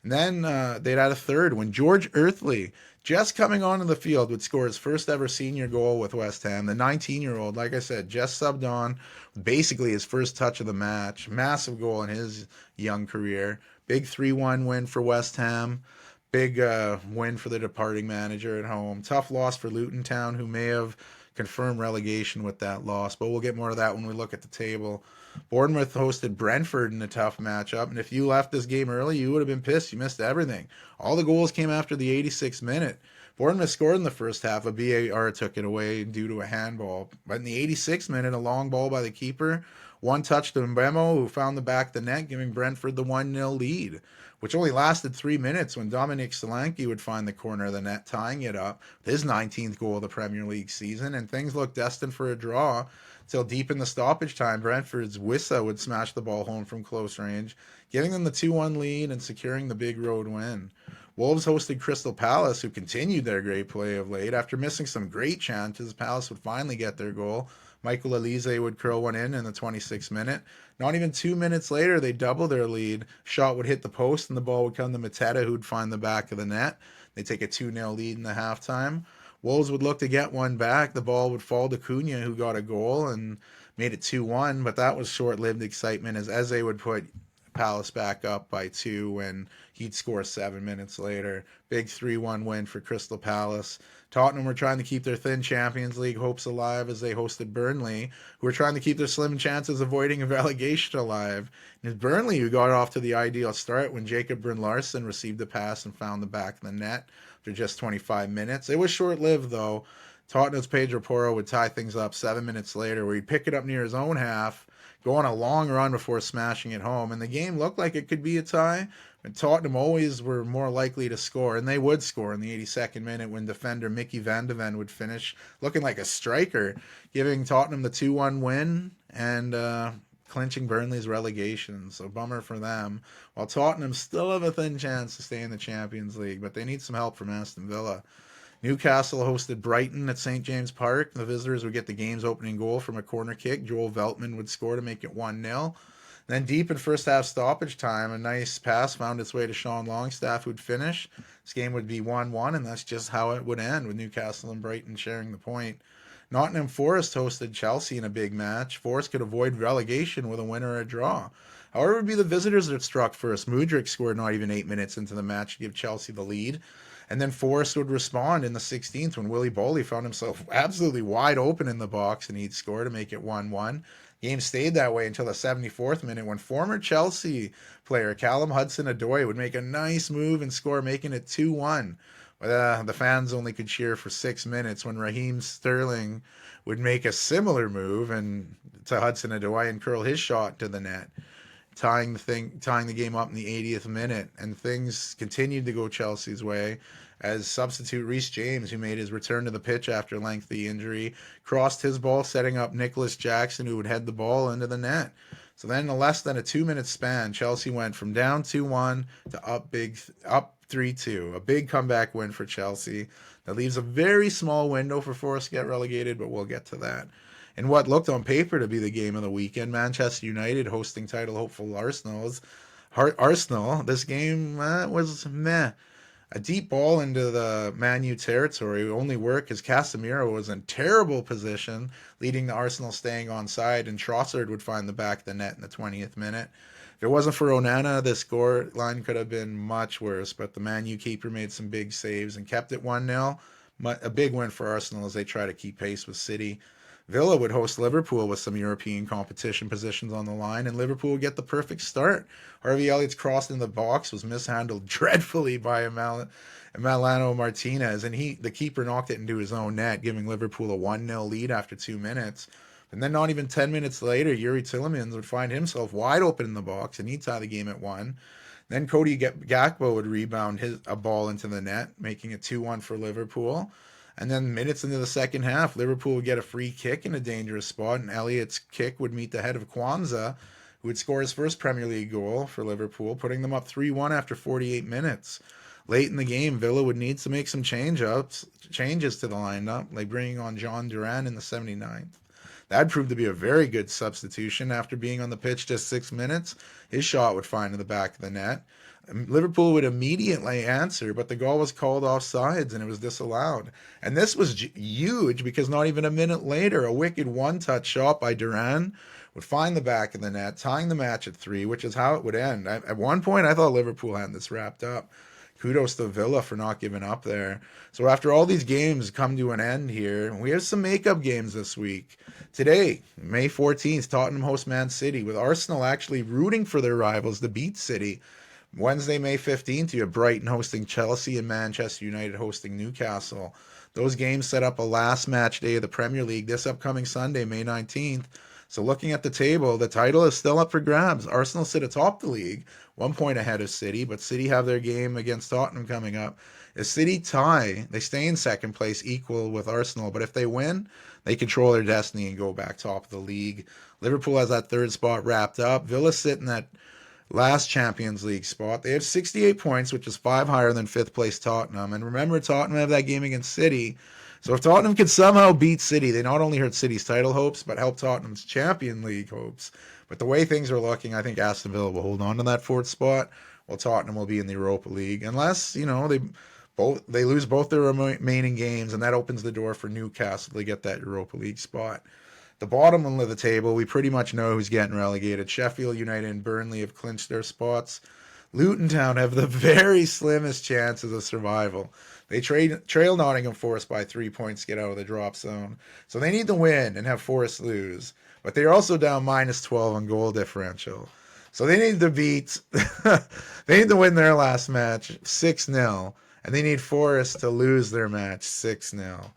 And then they'd add a third when George Earthley, just coming onto the field, would score his first ever senior goal with West Ham. The 19-year-old, like I said, just subbed on, basically his first touch of the match. Massive goal in his young career. Big 3-1 win for West Ham. Big win for the departing manager at home. Tough loss for Luton Town, who may have confirmed relegation with that loss, but we'll get more of that when we look at the table. Bournemouth hosted Brentford in a tough matchup, and if you left this game early, you would have been pissed. You missed everything. All the goals came after the 86th minute. Bournemouth scored in the first half. A VAR took it away due to a handball. But in the 86th minute, a long ball by the keeper, one touch to Mbemo, who found the back of the net, giving Brentford the 1-0 lead, which only lasted 3 minutes when Dominic Solanke would find the corner of the net, tying it up with his 19th goal of the Premier League season, and things looked destined for a draw till deep in the stoppage time. Brentford's Wissa would smash the ball home from close range, giving them the 2-1 lead and securing the big road win. Wolves hosted Crystal Palace, who continued their great play of late. After missing some great chances, Palace would finally get their goal. Michael Elise would curl one in the 26th minute. Not even 2 minutes later, they doubled their lead. Shot would hit the post, and the ball would come to Mateta, who'd find the back of the net. They take a 2-0 lead in the halftime. Wolves would look to get one back. The ball would fall to Cunha, who got a goal and made it 2-1, but that was short-lived excitement as Eze would put Palace back up by 2 when he'd score 7 minutes later. Big 3-1 win for Crystal Palace. Tottenham were trying to keep their thin Champions League hopes alive as they hosted Burnley, who were trying to keep their slim chances of avoiding relegation alive. And it's Burnley who got off to the ideal start when Jacob Brun-Larsen received the pass and found the back of the net after just 25 minutes. It was short-lived, though. Tottenham's Pedro Porro would tie things up 7 minutes later, where he'd pick it up near his own half, go on a long run before smashing it home, and the game looked like it could be a tie. And Tottenham always were more likely to score, and they would score in the 82nd minute when defender Mickey Van de Ven would finish looking like a striker, giving Tottenham the 2-1 win and clinching Burnley's relegation. So bummer for them. While Tottenham still have a thin chance to stay in the Champions League, but they need some help from Aston Villa. Newcastle hosted Brighton at St. James Park. The visitors would get the game's opening goal from a corner kick. Joel Veltman would score to make it 1-0. Then deep in first half stoppage time, a nice pass found its way to Sean Longstaff, who'd finish. This game would be 1-1, and that's just how it would end, with Newcastle and Brighton sharing the point. Nottingham Forest hosted Chelsea in a big match. Forest could avoid relegation with a win or a draw. However, it would be the visitors that struck first. Mudryk scored not even 8 minutes into the match to give Chelsea the lead. And then Forrest would respond in the 16th when Willy Boley found himself absolutely wide open in the box, and he'd score to make it 1-1. Game stayed that way until the 74th minute when former Chelsea player Callum Hudson-Odoi would make a nice move and score, making it 2-1. The fans only could cheer for 6 minutes when Raheem Sterling would make a similar move to Hudson-Odoi and curl his shot to the net, tying the game up in the 80th minute, and things continued to go Chelsea's way as substitute Reece James, who made his return to the pitch after lengthy injury, crossed his ball, setting up Nicholas Jackson, who would head the ball into the net. So then in less than a 2-minute span, Chelsea went from down 2-1 to up 3-2. A big comeback win for Chelsea. That leaves a very small window for Forest to get relegated, but we'll get to that. In what looked on paper to be the game of the weekend, Manchester United hosting title hopeful Arsenal. This game was meh. A deep ball into the Man U territory would only work as Casemiro was in terrible position, leading to Arsenal staying onside, and Trossard would find the back of the net in the 20th minute. If it wasn't for Onana, the score line could have been much worse, but the Man U keeper made some big saves and kept it 1-0. A big win for Arsenal as they try to keep pace with City. Villa would host Liverpool with some European competition positions on the line, and Liverpool would get the perfect start. Harvey Elliott's cross in the box was mishandled dreadfully by Emiliano Martinez, and the keeper knocked it into his own net, giving Liverpool a 1-0 lead after 2 minutes. And then not even 10 minutes later, Yuri Tillemans would find himself wide open in the box, and he'd tie the game at 1. Then Cody Gakpo would rebound a ball into the net, making it 2-1 for Liverpool. And then minutes into the second half, Liverpool would get a free kick in a dangerous spot, and Elliott's kick would meet the head of Kwanzaa, who would score his first Premier League goal for Liverpool, putting them up 3-1 after 48 minutes. Late in the game, Villa would need to make some changes to the lineup, like bringing on John Duran in the 79th. That proved to be a very good substitution. After being on the pitch just 6 minutes, his shot would find in the back of the net. Liverpool would immediately answer, but the goal was called offsides and it was disallowed. And this was huge because not even a minute later, a wicked one-touch shot by Duran would find the back of the net, tying the match at 3, which is how it would end. At one point, I thought Liverpool had this wrapped up. Kudos to Villa for not giving up there. So after all these games come to an end here, we have some makeup games this week. Today, May 14th, Tottenham host Man City, with Arsenal actually rooting for their rivals to beat City. Wednesday, May 15th, you have Brighton hosting Chelsea and Manchester United hosting Newcastle. Those games set up a last match day of the Premier League this upcoming Sunday, May 19th. So looking at the table, the title is still up for grabs. Arsenal sit atop the league, 1 point ahead of City, but City have their game against Tottenham coming up. If City tie, they stay in second place equal with Arsenal, but if they win, they control their destiny and go back top of the league. Liverpool has that third spot wrapped up. Villa sit in that last Champions League spot. They have 68 points, which is 5 higher than 5th place Tottenham. And remember, Tottenham have that game against City. So if Tottenham could somehow beat City, they not only hurt City's title hopes, but help Tottenham's Champions League hopes. But the way things are looking, I think Aston Villa will hold on to that 4th spot, while Tottenham will be in the Europa League. Unless, they lose both their remaining games, and that opens the door for Newcastle to get that Europa League spot. The bottom of the table, we pretty much know who's getting relegated. Sheffield United and Burnley have clinched their spots. Luton Town have the very slimmest chances of survival. They trail Nottingham Forest by 3 points to get out of the drop zone. So they need to win and have Forest lose. But they're also down -12 on goal differential. So they need to they need to win their last match 6-0. And they need Forest to lose their match 6-0.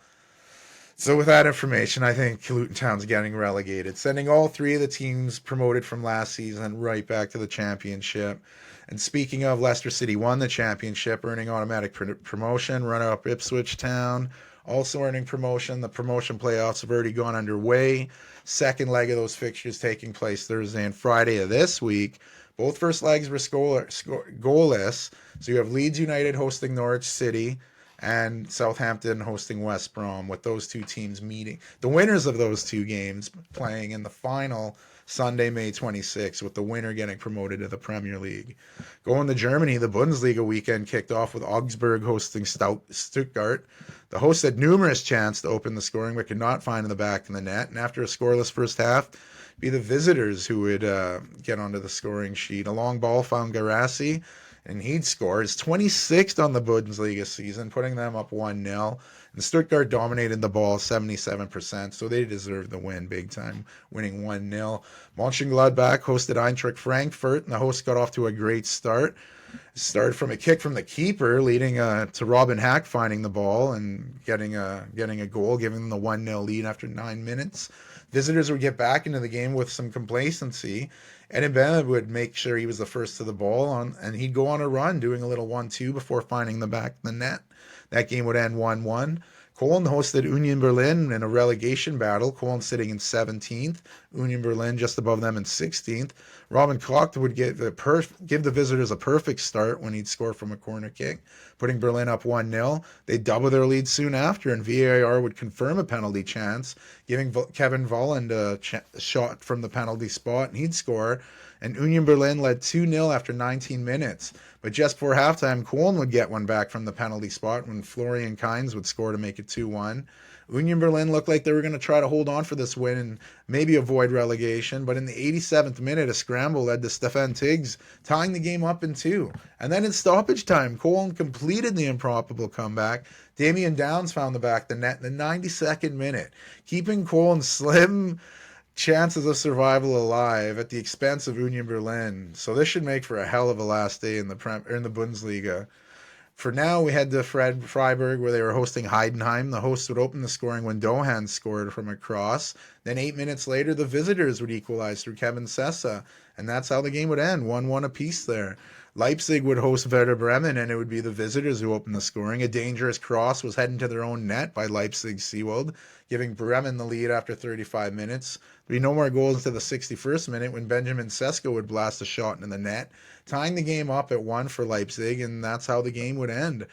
So with that information, I think Luton Town's getting relegated, sending all 3 of the teams promoted from last season right back to the championship. And speaking of, Leicester City won the championship, earning automatic promotion. Runner-up Ipswich Town also earning promotion. The promotion playoffs have already gone underway. Second leg of those fixtures taking place Thursday and Friday of this week. Both first legs were goalless. So you have Leeds United hosting Norwich City and Southampton hosting West Brom, with those two teams meeting. The winners of those two games playing in the final Sunday, May 26th, with the winner getting promoted to the Premier League. Going to Germany, the Bundesliga weekend kicked off with Augsburg hosting Stuttgart. The hosts had numerous chances to open the scoring, but could not find in the back of the net. And after a scoreless first half, be the visitors who would get onto the scoring sheet. A long ball found Garassi, and he'd score his 26th on the Bundesliga season, putting them up 1-0. And Stuttgart dominated the ball 77%, so they deserved the win big time, winning 1-0. Mönchengladbach hosted Eintracht Frankfurt, and the hosts got off to a great start. Started from a kick from the keeper, leading to Robin Hack finding the ball and getting a goal, giving them the 1-0 lead after 9 minutes. Visitors would get back into the game with some complacency. Edenbeth would make sure he was the first to the ball, and he'd go on a run, doing a little 1-2 before finding the back of the net. That game would end 1-1. Cologne hosted Union Berlin in a relegation battle. Cologne sitting in 17th, Union Berlin just above them in 16th. Robin Koch would give the visitors a perfect start when he'd score from a corner kick, putting Berlin up 1-0. They'd double their lead soon after, and VAR would confirm a penalty chance, giving Kevin Volland a shot from the penalty spot, and he'd score. And Union Berlin led 2-0 after 19 minutes. But just before halftime, Cologne would get one back from the penalty spot when Florian Kainz would score to make it 2-1. Union Berlin looked like they were going to try to hold on for this win and maybe avoid relegation, but in the 87th minute, a scramble led to Stefan Tiggs tying the game up in 2. And then in stoppage time, Cologne completed the improbable comeback. Damian Downs found the back of the net in the 92nd minute, keeping Cologne's slim chances of survival alive at the expense of Union Berlin. So this should make for a hell of a last day in the Bundesliga. For now, we head to Freiburg, where they were hosting Heidenheim. The hosts would open the scoring when Dohan scored from a cross. Then 8 minutes later, the visitors would equalize through Kevin Sessa. And that's how the game would end, 1-1 apiece there. Leipzig would host Werder Bremen, and it would be the visitors who opened the scoring. A dangerous cross was heading to their own net by Leipzig's Seewald, giving Bremen the lead after 35 minutes. There'd be no more goals until the 61st minute when Benjamin Sesko would blast a shot into the net, tying the game up at 1 for Leipzig, and that's how the game would end,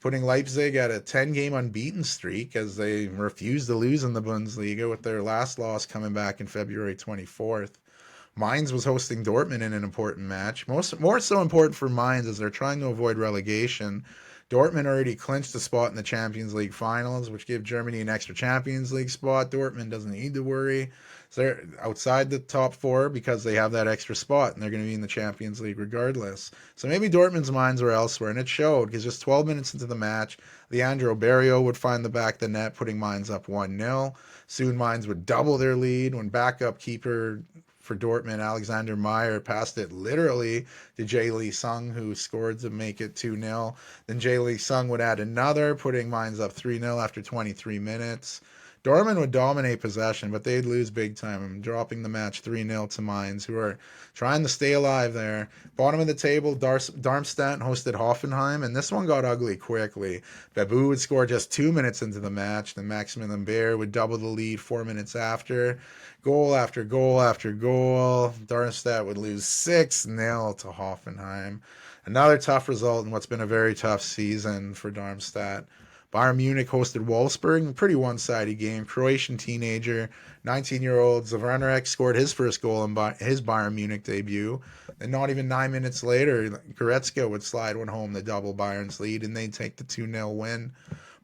putting Leipzig at a 10-game unbeaten streak as they refused to lose in the Bundesliga, with their last loss coming back in February 24th. Mainz was hosting Dortmund in an important match, more so important for Mainz as they're trying to avoid relegation. Dortmund already clinched a spot in the Champions League finals, which gave Germany an extra Champions League spot. Dortmund doesn't need to worry. So they're outside the top 4 because they have that extra spot, and they're going to be in the Champions League regardless. So maybe Dortmund's minds were elsewhere, and it showed, because just 12 minutes into the match, Leandro Barrio would find the back of the net, putting Mainz up 1-0. Soon Mainz would double their lead when backup keeper for Dortmund, Alexander Meyer, passed it literally to Jae Lee Sung, who scored to make it 2-0. Then Jae Lee Sung would add another, putting Mainz up 3-0 after 23 minutes. Dortmund would dominate possession, but they'd lose big time, dropping the match 3-0 to Mainz, who are trying to stay alive there. Bottom of the table, Darmstadt hosted Hoffenheim, and this one got ugly quickly. Babu would score just 2 minutes into the match, then Maximilian Baer would double the lead 4 minutes after. Goal after goal after goal. Darmstadt would lose 6-0 to Hoffenheim. Another tough result in what's been a very tough season for Darmstadt. Bayern Munich hosted Wolfsburg, a pretty one-sided game. Croatian teenager, 19-year-old Zavranek scored his first goal in his Bayern Munich debut. And not even 9 minutes later, Goretzka would slide one home to double Bayern's lead, and they'd take the 2-0 win.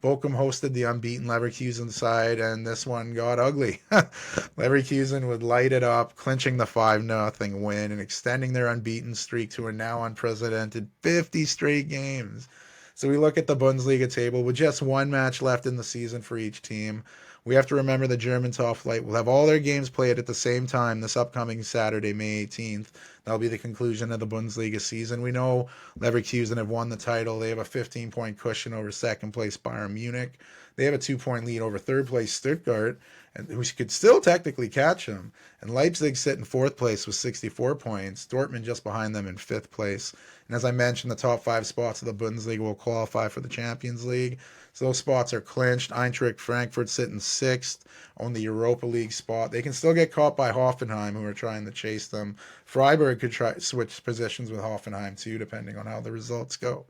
Bochum hosted the unbeaten Leverkusen side, and this one got ugly. Leverkusen would light it up, clinching the 5-0 win and extending their unbeaten streak to a now unprecedented 50 straight games. So we look at the Bundesliga table with just one match left in the season for each team. We have to remember the German top flight will have all their games played at the same time this upcoming Saturday, May 18th. That'll be the conclusion of the Bundesliga season. We know Leverkusen have won the title. They have a 15-point cushion over second place Bayern Munich. They have a 2-point lead over third place Stuttgart, and who could still technically catch them. And Leipzig sit in fourth place with 64 points. Dortmund just behind them in fifth place. And as I mentioned, the top 5 spots of the Bundesliga will qualify for the Champions League. So those spots are clinched. Eintracht Frankfurt sitting 6th on the Europa League spot. They can still get caught by Hoffenheim, who are trying to chase them. Freiburg could try switch positions with Hoffenheim too, depending on how the results go.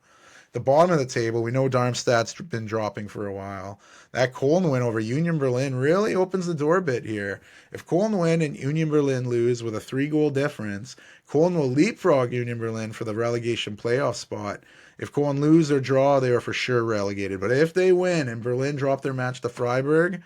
The bottom of the table, we know Darmstadt's been dropping for a while. That Cologne win over Union Berlin really opens the door a bit here. If Cologne win and Union Berlin lose with a 3-goal difference, Cologne will leapfrog Union Berlin for the relegation playoff spot. If Cologne lose or draw, they are for sure relegated. But if they win and Berlin drop their match to Freiburg,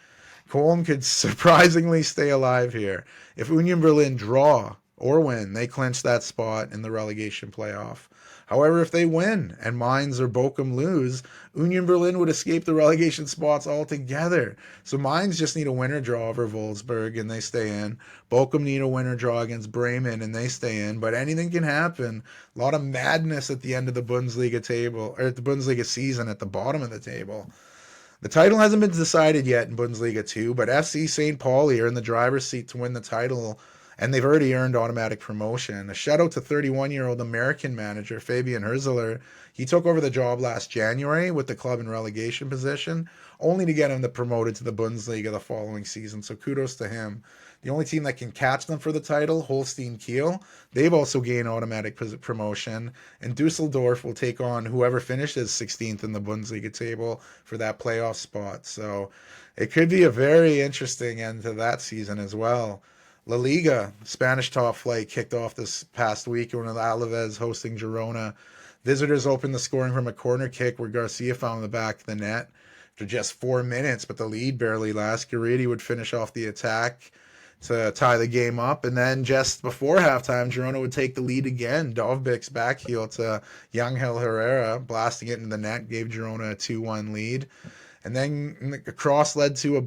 Cologne could surprisingly stay alive here. If Union Berlin draw or win, they clinch that spot in the relegation playoff. However, if they win and Mainz or Bochum lose, Union Berlin would escape the relegation spots altogether. So Mainz just need a win or draw over Wolfsburg and they stay in. Bochum need a win or draw against Bremen and they stay in. But anything can happen. A lot of madness at the end of the Bundesliga table, or at the Bundesliga season at the bottom of the table. The title hasn't been decided yet in Bundesliga 2, but FC St. Pauli are in the driver's seat to win the title and they've already earned automatic promotion. A shout out to 31-year-old American manager Fabian Herzler. He took over the job last January with the club in relegation position, only to get him promoted to the Bundesliga the following season. So kudos to him. The only team that can catch them for the title, Holstein Kiel, they've also gained automatic promotion, and Dusseldorf will take on whoever finishes 16th in the Bundesliga table for that playoff spot. So it could be a very interesting end to that season as well. La Liga, Spanish top flight, kicked off this past week with Alaves hosting Girona. Visitors opened the scoring from a corner kick where Garcia found the back of the net after just 4 minutes, but the lead barely lasts. Garidi would finish off the attack to tie the game up, and then just before halftime, Girona would take the lead again. Dovbik's back heel to Yangel Herrera, blasting it into the net, gave Girona a 2-1 lead. And then a cross into the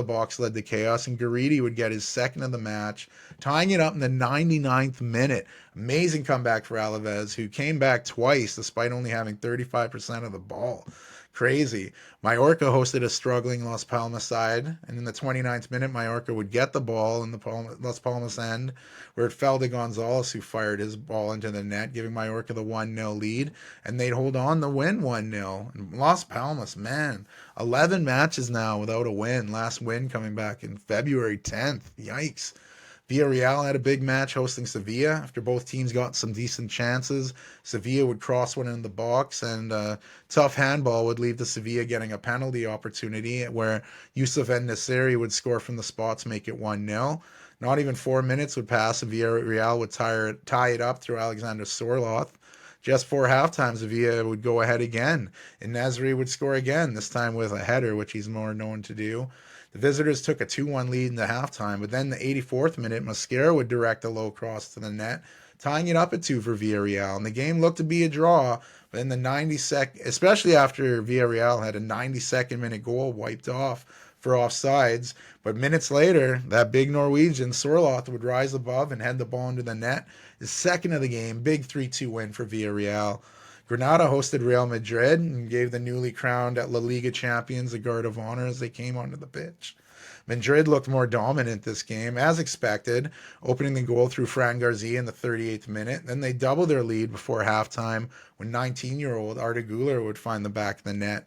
box led to chaos, and Garidi would get his second of the match, tying it up in the 99th minute. Amazing comeback for Alaves, who came back twice despite only having 35% of the ball. Crazy. Mallorca hosted a struggling Las Palmas side, and in the 29th minute, Mallorca would get the ball in the Las Palmas end, where it fell to Gonzalez, who fired his ball into the net, giving Mallorca the 1-0 lead, and they'd hold on to win 1-0. And Las Palmas, man, 11 matches now without a win. Last win coming back in February 10th. Yikes. Villarreal had a big match hosting Sevilla. After both teams got some decent chances, Sevilla would cross one in the box, and tough handball would lead to Sevilla getting a penalty opportunity where Yusuf En-Nesyri would score from the spot to make it 1-0. Not even 4 minutes would pass, and Villarreal would tie it up through Alexander Sorloth. Just before halftime, Sevilla would go ahead again, and Nasri would score again, this time with a header, which he's more known to do. The visitors took a 2-1 lead in the halftime, but then the 84th minute, Mosquera would direct a low cross to the net, tying it up at 2 for Villarreal. And the game looked to be a draw, but in the 92nd, especially after Villarreal had a 92nd minute goal wiped off for offsides. But minutes later, that big Norwegian, Sorloth, would rise above and head the ball into the net. His second of the game, big 3-2 win for Villarreal. Granada hosted Real Madrid and gave the newly crowned La Liga champions a guard of honor as they came onto the pitch. Madrid looked more dominant this game, as expected, opening the goal through Fran Garcia in the 38th minute. Then they doubled their lead before halftime when 19-year-old Arda Güler would find the back of the net.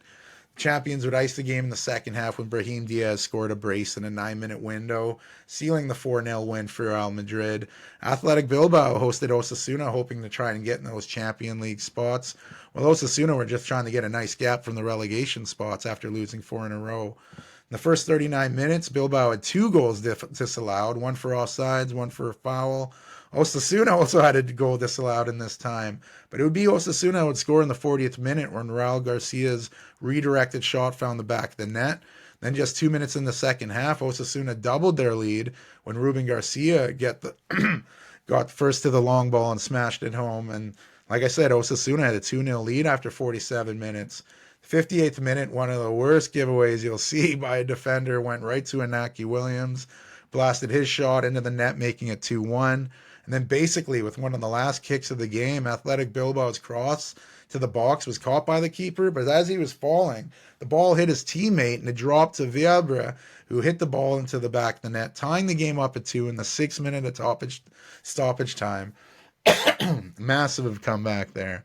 Champions would ice the game in the second half when Brahim Diaz scored a brace in a 9-minute window, sealing the 4-0 win for Real Madrid. Athletic Bilbao hosted Osasuna, hoping to try and get in those Champions League spots, while Osasuna were just trying to get a nice gap from the relegation spots after losing 4 in a row. In the first 39 minutes, Bilbao had 2 goals disallowed, one for offsides, one for a foul. Osasuna also had a goal disallowed in this time, but it would be Osasuna who would score in the 40th minute when Raul Garcia's redirected shot found the back of the net. Then just 2 minutes in the second half, Osasuna doubled their lead when Ruben Garcia got first to the long ball and smashed it home. And like I said, Osasuna had a 2-0 lead after 47 minutes. 58th minute, one of the worst giveaways you'll see by a defender, went right to Inaki Williams, blasted his shot into the net, making it 2-1. And then basically with one of the last kicks of the game, Athletic Bilbao's cross to the box was caught by the keeper, but as he was falling, the ball hit his teammate and it dropped to Viabra, who hit the ball into the back of the net, tying the game up at 2 in the 6 minute of stoppage time. Massive comeback there.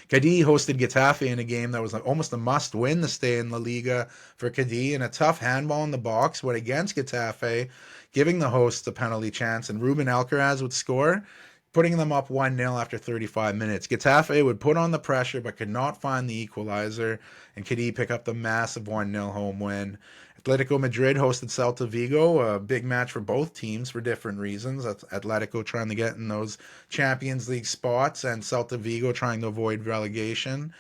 Cadiz hosted Getafe in a game that was almost a must-win to stay in La Liga for Cadiz, and a tough handball in the box went against Getafe, giving the hosts a penalty chance, and Ruben Alcaraz would score, putting them up 1-0 after 35 minutes. Getafe would put on the pressure but could not find the equalizer, and Cadiz pick up the massive 1-0 home win. Atletico Madrid hosted Celta Vigo, a big match for both teams for different reasons. Atletico trying to get in those Champions League spots, and Celta Vigo trying to avoid relegation.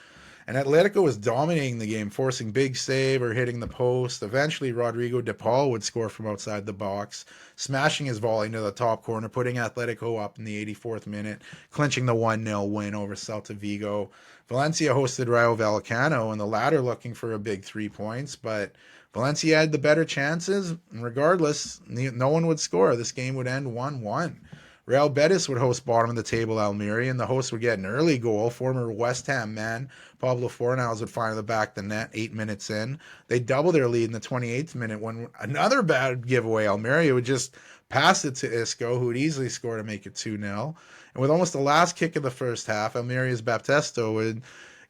And Atletico was dominating the game, forcing big save or hitting the post. Eventually, Rodrigo de Paul would score from outside the box, smashing his volley into the top corner, putting Atletico up in the 84th minute, clinching the 1-0 win over Celta Vigo. Valencia hosted Rayo Vallecano, and the latter looking for a big 3 points, but Valencia had the better chances, and regardless, no one would score. This game would end 1-1. Real Betis would host bottom of the table Almeria, and the hosts would get an early goal. Former West Ham man Pablo Fornals would find the back of the net 8 minutes in. They double their lead in the 28th minute when another bad giveaway. Almeria would just passed it to Isco, who would easily score to make it 2-0. And with almost the last kick of the first half, Almeria's Baptisto would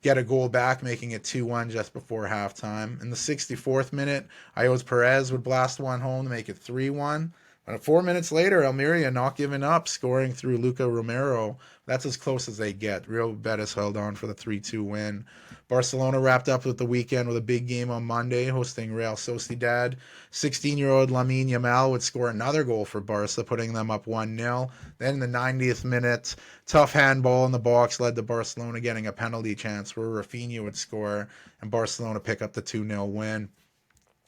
get a goal back, making it 2-1 just before halftime. In the 64th minute, Ayos Perez would blast one home to make it 3-1. But 4 minutes later, Almeria not giving up, scoring through Luca Romero. That's as close as they get. Real Betis held on for the 3-2 win. Barcelona wrapped up with the weekend with a big game on Monday, hosting Real Sociedad. 16-year-old Lamine Yamal would score another goal for Barca, putting them up 1-0. Then in the 90th minute, tough handball in the box led to Barcelona getting a penalty chance where Rafinha would score and Barcelona pick up the 2-0 win.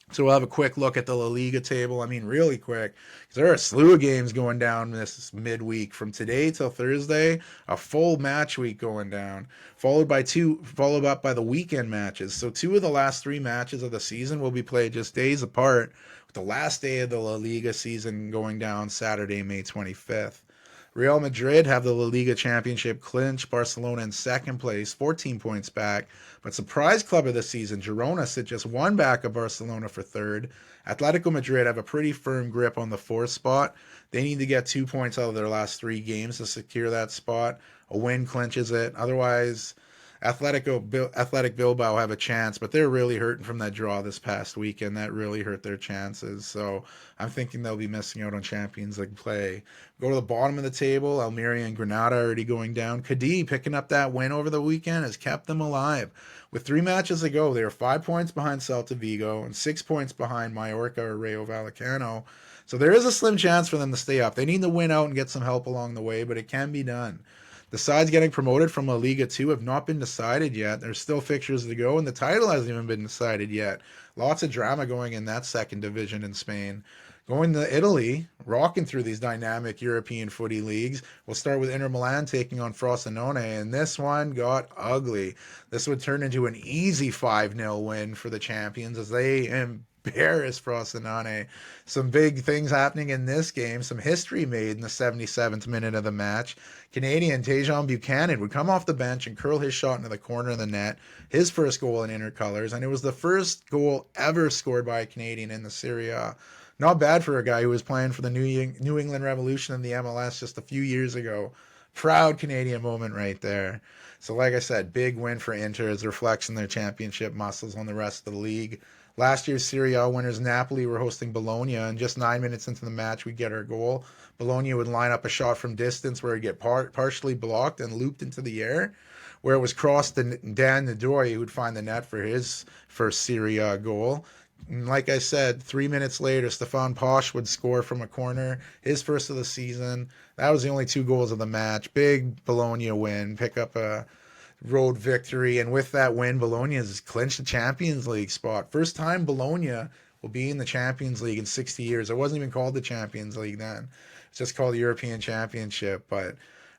So we'll have a quick look at the La Liga table. I mean, really quick, because there are a slew of games going down this midweek. From today till Thursday, a full match week going down, followed up by the weekend matches. So 2 of the last 3 matches of the season will be played just days apart, with the last day of the La Liga season going down Saturday, May 25th. Real Madrid have the La Liga championship clinch, Barcelona in second place, 14 points back. But surprise club of the season, Girona sit just 1 back of Barcelona for third. Atletico Madrid have a pretty firm grip on the 4th spot. They need to get 2 points out of their last 3 games to secure that spot. A win clinches it. Otherwise, Athletic Bilbao have a chance, but they're really hurting from that draw this past weekend. That really hurt their chances. So I'm thinking they'll be missing out on Champions League play. Go to the bottom of the table. Almeria and Granada already going down. Cadiz picking up that win over the weekend has kept them alive. With 3 matches to go, they are 5 points behind Celta Vigo and 6 points behind Mallorca or Rayo Vallecano. So there is a slim chance for them to stay up. They need to win out and get some help along the way, but it can be done. The sides getting promoted from La Liga 2 have not been decided yet. There's still fixtures to go, and the title hasn't even been decided yet. Lots of drama going in that second division in Spain. Going to Italy, rocking through these dynamic European footy leagues. We'll start with Inter Milan taking on Frosinone, and this one got ugly. This would turn into an easy 5-0 win for the champions as they embarrass Frosinone. Some big things happening in this game. Some history made in the 77th minute of the match. Canadian Tejan Buchanan would come off the bench and curl his shot into the corner of the net. His first goal in Inter colors, and it was the first goal ever scored by a Canadian in the Serie A. Not bad for a guy who was playing for the New England Revolution in the MLS just a few years ago. Proud Canadian moment right there. So like I said, big win for Inter as they're flexing their championship muscles on the rest of the league. Last year's Serie A winners Napoli were hosting Bologna, and just 9 minutes into the match, we'd get our goal. Bologna would line up a shot from distance where it'd get partially blocked and looped into the air, where it was crossed to Dan Nadori, who would find the net for his first Serie A goal. And like I said, 3 minutes later, Stefan Posch would score from a corner, his first of the season. That was the only 2 goals of the match. Big Bologna win, pick up a road victory, and with that win, Bologna has clinched the Champions League spot. First time Bologna will be in the Champions League in 60 years. It wasn't even called the Champions League then. It's just called the European Championship, but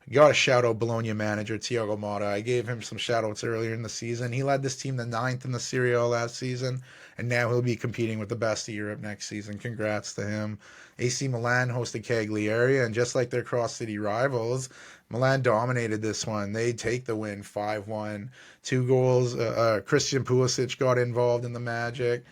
I got to shout out Bologna manager Thiago Motta. I gave him some shout outs earlier in the season. He led this team to 9th in the Serie A last season, and now he'll be competing with the best of Europe next season. Congrats to him. AC Milan hosted Cagliari, and just like their cross-city rivals, Milan dominated this one. They take the win 5-1. 2 goals. Christian Pulisic got involved in the magic.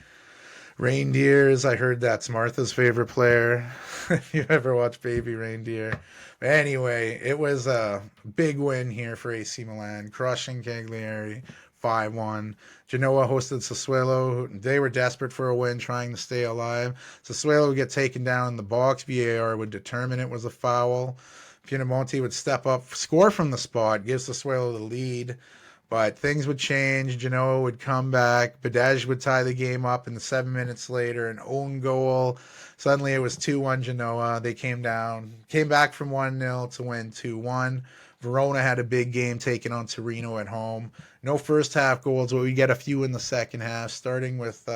Reindeers, I heard that's Martha's favorite player. If you ever watch Baby Reindeer. But anyway, it was a big win here for AC Milan, crushing Cagliari 5-1. Genoa hosted Sassuolo. They were desperate for a win, trying to stay alive. Sassuolo would get taken down in the box. VAR would determine it was a foul. Piemonte would step up, score from the spot, give Sassuolo the lead. But things would change. Genoa would come back. Badej would tie the game up, and 7 minutes later, an own goal. Suddenly it was 2-1 Genoa. They came back from 1-0 to win 2-1. Verona had a big game taking on Torino at home. No first half goals, but we get a few in the second half, starting with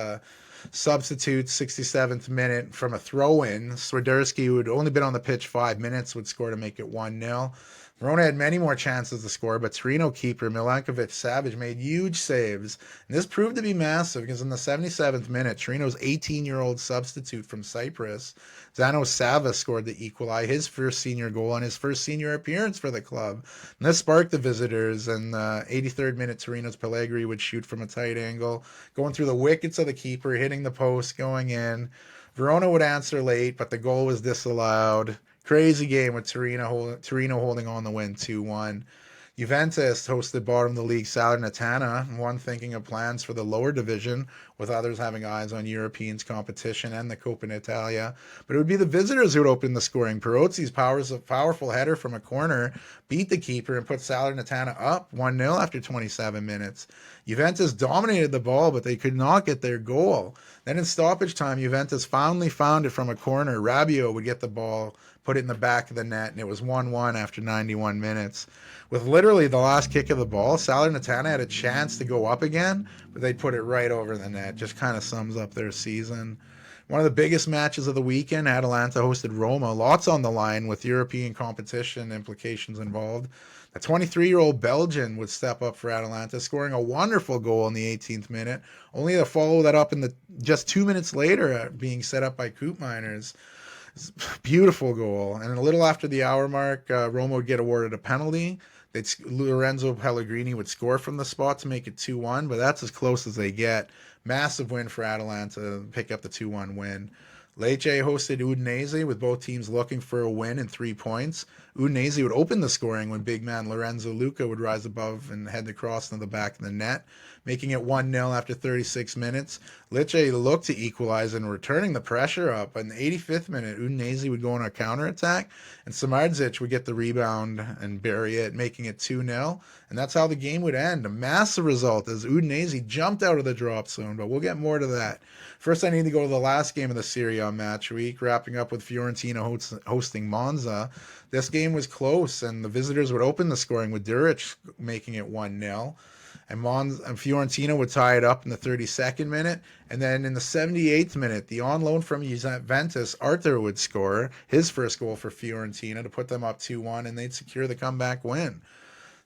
substitute 67th minute from a throw-in. Swiderski, who had only been on the pitch 5 minutes, would score to make it 1-0. Verona had many more chances to score, but Torino keeper Milankovic-Savic made huge saves. And this proved to be massive because in the 77th minute, Torino's 18-year-old substitute from Cyprus, Zano Sava, scored the equalizer, his first senior goal and his first senior appearance for the club. And this sparked the visitors, and 83rd minute, Torino's Pellegrini would shoot from a tight angle, going through the wickets of the keeper, hitting the post, going in. Verona would answer late, but the goal was disallowed. Crazy game with Torino holding on the win 2-1. Juventus hosted bottom of the league Salernitana, one thinking of plans for the lower division, with others having eyes on Europeans competition and the Coppa Italia. But it would be the visitors who would open the scoring. Perozzi's powerful header from a corner beat the keeper and put Salernitana up 1-0 after 27 minutes. Juventus dominated the ball, but they could not get their goal. Then in stoppage time, Juventus finally found it from a corner. Rabiot would get the ball, put it in the back of the net, and it was 1-1 after 91 minutes. With literally the last kick of the ball, Salernitana had a chance to go up again, but they put it right over the net. Just kind of sums up their season. One of the biggest matches of the weekend, Atalanta hosted Roma. Lots on the line with European competition implications involved. A 23-year-old Belgian would step up for Atalanta, scoring a wonderful goal in the 18th minute, only to follow that up in just 2 minutes later, being set up by Koopmeiners. Beautiful goal. And a little after the hour mark, Roma would get awarded a penalty. Lorenzo Pellegrini would score from the spot to make it 2-1, but that's as close as they get. Massive win for Atalanta to pick up the 2-1 win. Lecce hosted Udinese with both teams looking for a win and 3 points. Udinese would open the scoring when big man Lorenzo Luca would rise above and head the cross into the back of the net, making it 1-0 after 36 minutes. Lecce looked to equalize and returning the pressure up. In the 85th minute, Udinese would go on a counterattack, and Samardzic would get the rebound and bury it, making it 2-0. And that's how the game would end. A massive result as Udinese jumped out of the drop zone, but we'll get more to that. First, I need to go to the last game of the Serie A match week, wrapping up with Fiorentina hosting Monza. This game was close, and the visitors would open the scoring with Duric making it 1-0. And Fiorentina would tie it up in the 32nd minute. And then in the 78th minute, the on loan from Juventus, Arthur would score his first goal for Fiorentina to put them up 2-1, and they'd secure the comeback win.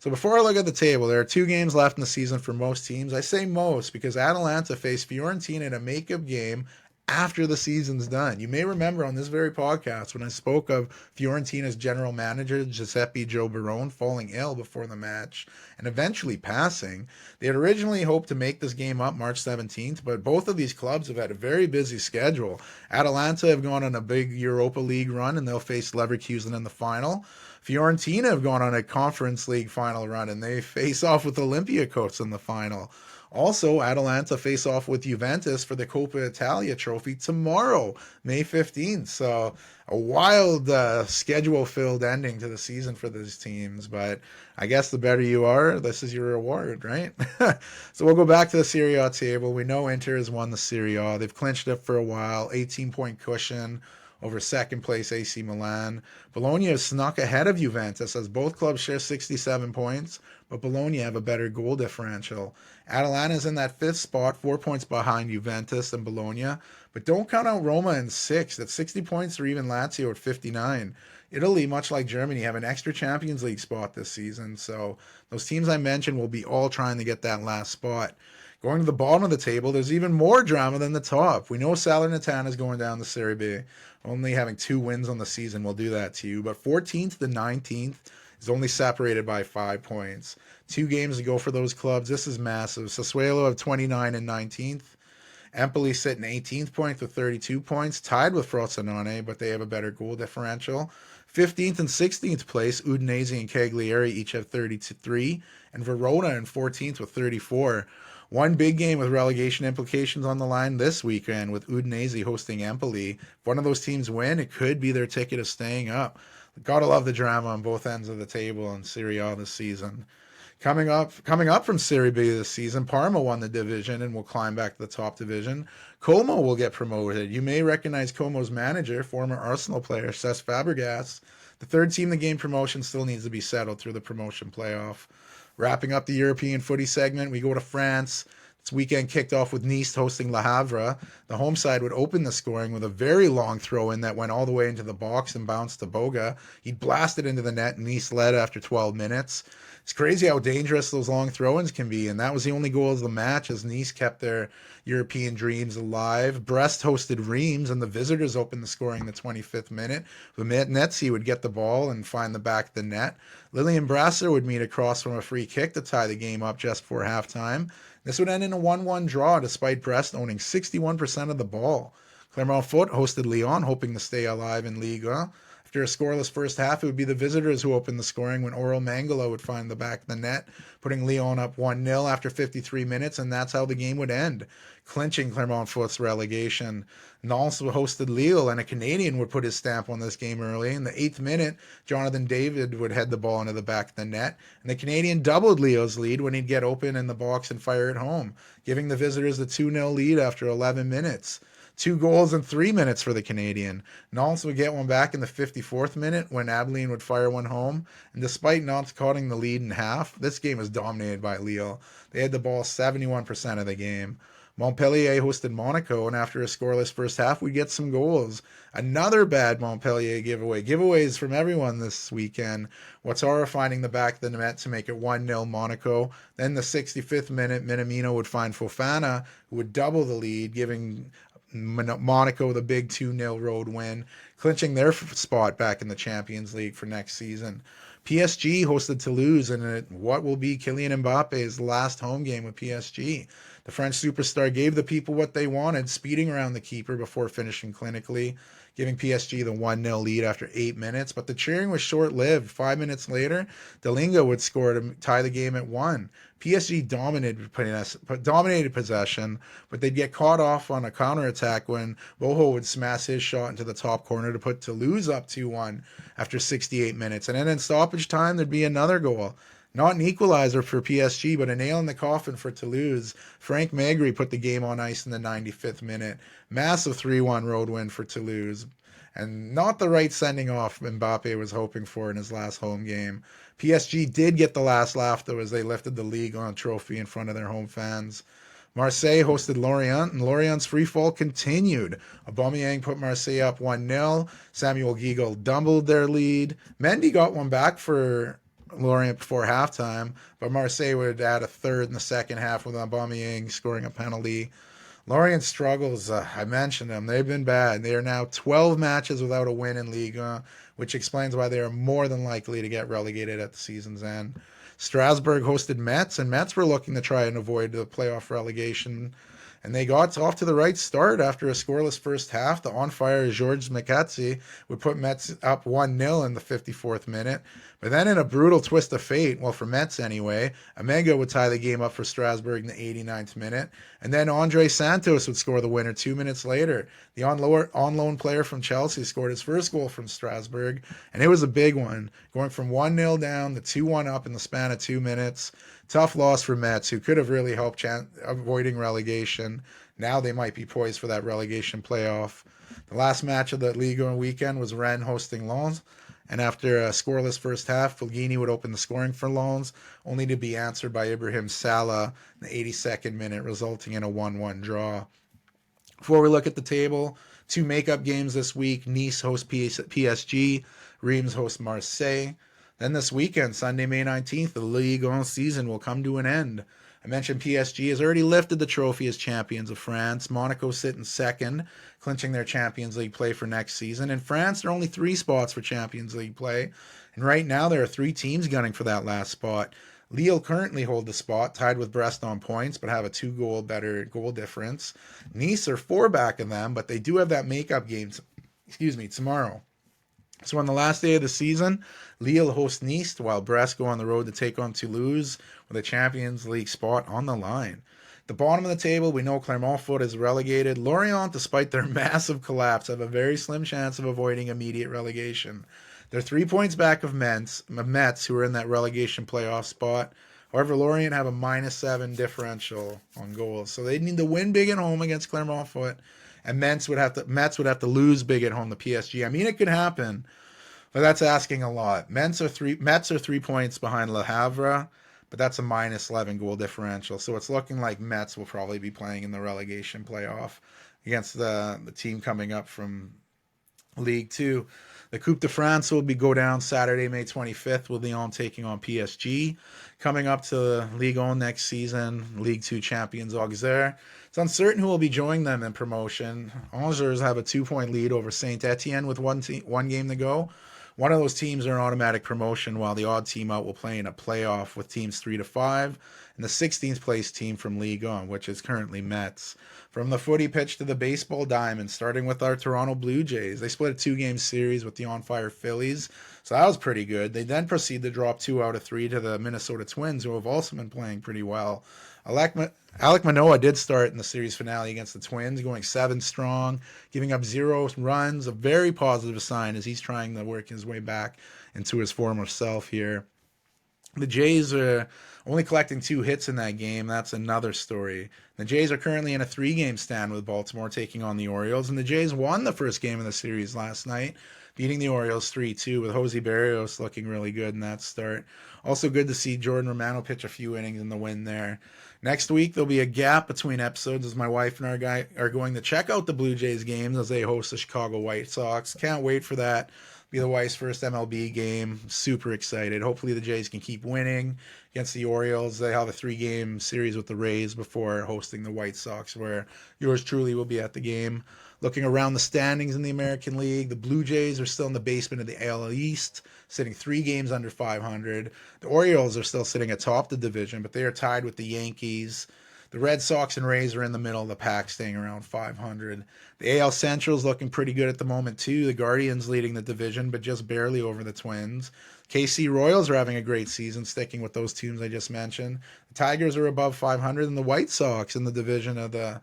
So before I look at the table, there are 2 games left in the season for most teams. I say most because Atalanta faced Fiorentina in a makeup game after the season's done. You may remember on this very podcast when I spoke of Fiorentina's general manager, Giuseppe Joe Barone, falling ill before the match and eventually passing. They had originally hoped to make this game up March 17th, but both of these clubs have had a very busy schedule. Atalanta have gone on a big Europa League run, and they'll face Leverkusen in the final. Fiorentina have gone on a Conference League final run, and they face off with Olympiacos in the final. Also, Atalanta face off with Juventus for the Coppa Italia trophy tomorrow, May 15th. So a wild schedule-filled ending to the season for these teams. But I guess the better you are, this is your reward, right? So we'll go back to the Serie A table. We know Inter has won the Serie A. They've clinched it for a while, 18-point cushion over second place AC Milan. Bologna has snuck ahead of Juventus as both clubs share 67 points, but Bologna have a better goal differential. Atalanta is in that 5th spot, 4 points behind Juventus and Bologna, but don't count out Roma in 6th at 60 points, or even Lazio at 59. Italy, much like Germany, have an extra Champions League spot this season, so those teams I mentioned will be all trying to get that last spot. Going to the bottom of the table, there's even more drama than the top. We know Salernitana is going down the Serie B, only having 2 wins on the season will do that to you, but 14th to 19th is only separated by 5 points. 2 games to go for those clubs. This is massive. Sassuolo have 29 and 19th. Empoli sit in 18th point with 32 points, tied with Frosinone, but they have a better goal differential. 15th and 16th place, Udinese and Cagliari each have 33, and Verona in 14th with 34. One big game with relegation implications on the line this weekend with Udinese hosting Empoli. If one of those teams win, it could be their ticket of staying up. Gotta love the drama on both ends of the table in Serie A this season. Coming up from Serie B this season, Parma won the division and will climb back to the top division. Como will get promoted. You may recognize Como's manager, former Arsenal player Cesc Fabregas. The third team to gain promotion still needs to be settled through the promotion playoff. Wrapping up the European footy segment, we go to France. This weekend kicked off with Nice hosting Le Havre. The home side would open the scoring with a very long throw-in that went all the way into the box and bounced to Boga. He blasted into the net, and Nice led after 12 minutes. It's crazy how dangerous those long throw-ins can be, and that was the only goal of the match as Nice kept their European dreams alive. Brest hosted Reims, and the visitors opened the scoring in the 25th minute. Netzi would get the ball and find the back of the net. Lilian Brasser would meet across from a free kick to tie the game up just before halftime. This would end in a 1-1 draw despite Brest owning 61% of the ball. Clermont Foot hosted Lyon, hoping to stay alive in Liga. After a scoreless first half, it would be the visitors who opened the scoring when Aurel Mangala would find the back of the net, putting Lyon up 1-0 after 53 minutes, and that's how the game would end, clinching Clermont Foot's relegation. Nantes hosted Lille, and a Canadian would put his stamp on this game early. In the 8th minute, Jonathan David would head the ball into the back of the net, and the Canadian doubled Lille's lead when he'd get open in the box and fire it home, giving the visitors the 2-0 lead after 11 minutes. 2 goals in 3 minutes for the Canadian. Nantes would get one back in the 54th minute when Abilene would fire one home. And despite Nantes cutting the lead in half, this game was dominated by Lille. They had the ball 71% of the game. Montpellier hosted Monaco, and after a scoreless first half, we get some goals. Another bad Montpellier giveaway. Giveaways from everyone this weekend. Ouattara finding the back of the net to make it 1-0 Monaco. Then the 65th minute, Minamino would find Fofana, who would double the lead, giving Monaco the big 2-0 road win, clinching their spot back in the Champions League for next season. PSG hosted Toulouse in what will be Kylian Mbappe's last home game with PSG. The French superstar gave the people what they wanted, speeding around the keeper before finishing clinically, giving PSG the 1-0 lead after 8 minutes. But the cheering was short-lived. 5 minutes later, Delinga would score to tie the game at 1. PSG dominated possession, but they'd get caught off on a counterattack when Boho would smash his shot into the top corner to put Toulouse up 2-1 after 68 minutes. And then in stoppage time, there'd be another goal. Not an equalizer for PSG, but a nail in the coffin for Toulouse. Frank Magri put the game on ice in the 95th minute. Massive 3-1 road win for Toulouse. And not the right sending off Mbappe was hoping for in his last home game. PSG did get the last laugh, though, as they lifted the Ligue on trophy in front of their home fans. Marseille hosted Lorient, and Lorient's free fall continued. Aubameyang put Marseille up 1-0. Samuel Guigol doubled their lead. Mendy got one back for Lorient before halftime, but Marseille would add a third in the second half with Aubameyang scoring a penalty. Lorient's struggles, I mentioned them. They've been bad. They are now 12 matches without a win in Liga, which explains why they are more than likely to get relegated at the season's end. Strasbourg hosted Metz, and Metz were looking to try and avoid the playoff relegation. And they got off to the right start after a scoreless first half. The on-fire Georges Mikatsi would put Metz up 1-0 in the 54th minute. But then in a brutal twist of fate, well, for Metz anyway, Omega would tie the game up for Strasbourg in the 89th minute. And then Andre Santos would score the winner 2 minutes later. The on-loan player from Chelsea scored his first goal from Strasbourg, and it was a big one, going from 1-0 down to 2-1 up in the span of 2 minutes. Tough loss for Metz, who could have really helped avoiding relegation. Now they might be poised for that relegation playoff. The last match of the Liga weekend was Rennes hosting Lens, and after a scoreless first half, Fulgini would open the scoring for Lens, only to be answered by Ibrahim Salah in the 82nd minute, resulting in a 1-1 draw. Before we look at the table, 2 makeup games this week. Nice hosts PSG, Reims hosts Marseille. Then this weekend, Sunday, May 19th, the Ligue 1 season will come to an end. I mentioned PSG has already lifted the trophy as champions of France. Monaco sit in second, clinching their Champions League play for next season. In France, there are only 3 spots for Champions League play. And right now, there are 3 teams gunning for that last spot. Lille currently hold the spot, tied with Brest on points, but have a 2-goal better goal difference. Nice are 4 back of them, but they do have that makeup game, tomorrow. So on the last day of the season, Lille hosts Nice, while Brest go on the road to take on Toulouse with a Champions League spot on the line. At the bottom of the table, we know Clermont Foot is relegated. Lorient, despite their massive collapse, have a very slim chance of avoiding immediate relegation. They're 3 points back of Metz, who are in that relegation playoff spot. However, Lorient have a -7 differential on goals, so they need to win big at home against Clermont Foot. And Metz would have to lose big at home to PSG. I mean, it could happen, but that's asking a lot. Metz are 3 points behind Le Havre, but that's a -11 goal differential. So it's looking like Metz will probably be playing in the relegation playoff against the team coming up from Ligue 2. The Coupe de France will go down Saturday, May 25th, with Lyon taking on PSG. Coming up to Ligue 1 next season, Ligue 2 champions Auxerre. It's uncertain who will be joining them in promotion. Angers have a 2-point lead over Saint-Etienne with one game to go, One of those teams are an automatic promotion, while the odd team out will play in a playoff with teams 3 to 5, and the 16th place team from Ligue, which is currently Mets. From the footy pitch to the baseball diamond, starting with our Toronto Blue Jays. They split a 2-game series with the on-fire Phillies, so that was pretty good. They then proceed to drop 2 out of 3 to the Minnesota Twins, who have also been playing pretty well. Alek Manoah did start in the series finale against the Twins, going 7 strong, giving up 0 runs, a very positive sign as he's trying to work his way back into his former self here. The Jays are only collecting 2 hits in that game. That's another story. The Jays are currently in a 3-game stand with Baltimore taking on the Orioles, and the Jays won the first game of the series last night, beating the Orioles 3-2 with Jose Berrios looking really good in that start. Also good to see Jordan Romano pitch a few innings in the win there. Next week, there'll be a gap between episodes as my wife and our guy are going to check out the Blue Jays games as they host the Chicago White Sox. Can't wait for that. Be the wife's first MLB game. Super excited. Hopefully the Jays can keep winning against the Orioles. They have a 3-game series with the Rays before hosting the White Sox, where yours truly will be at the game. Looking around the standings in the American League, the Blue Jays are still in the basement of the AL East, sitting 3 games under 500. The Orioles are still sitting atop the division, but they are tied with the Yankees. The Red Sox and Rays are in the middle of the pack, staying around 500. The AL Central is looking pretty good at the moment, too. The Guardians leading the division, but just barely over the Twins. KC Royals are having a great season, sticking with those teams I just mentioned. The Tigers are above 500, and the White Sox in the division of the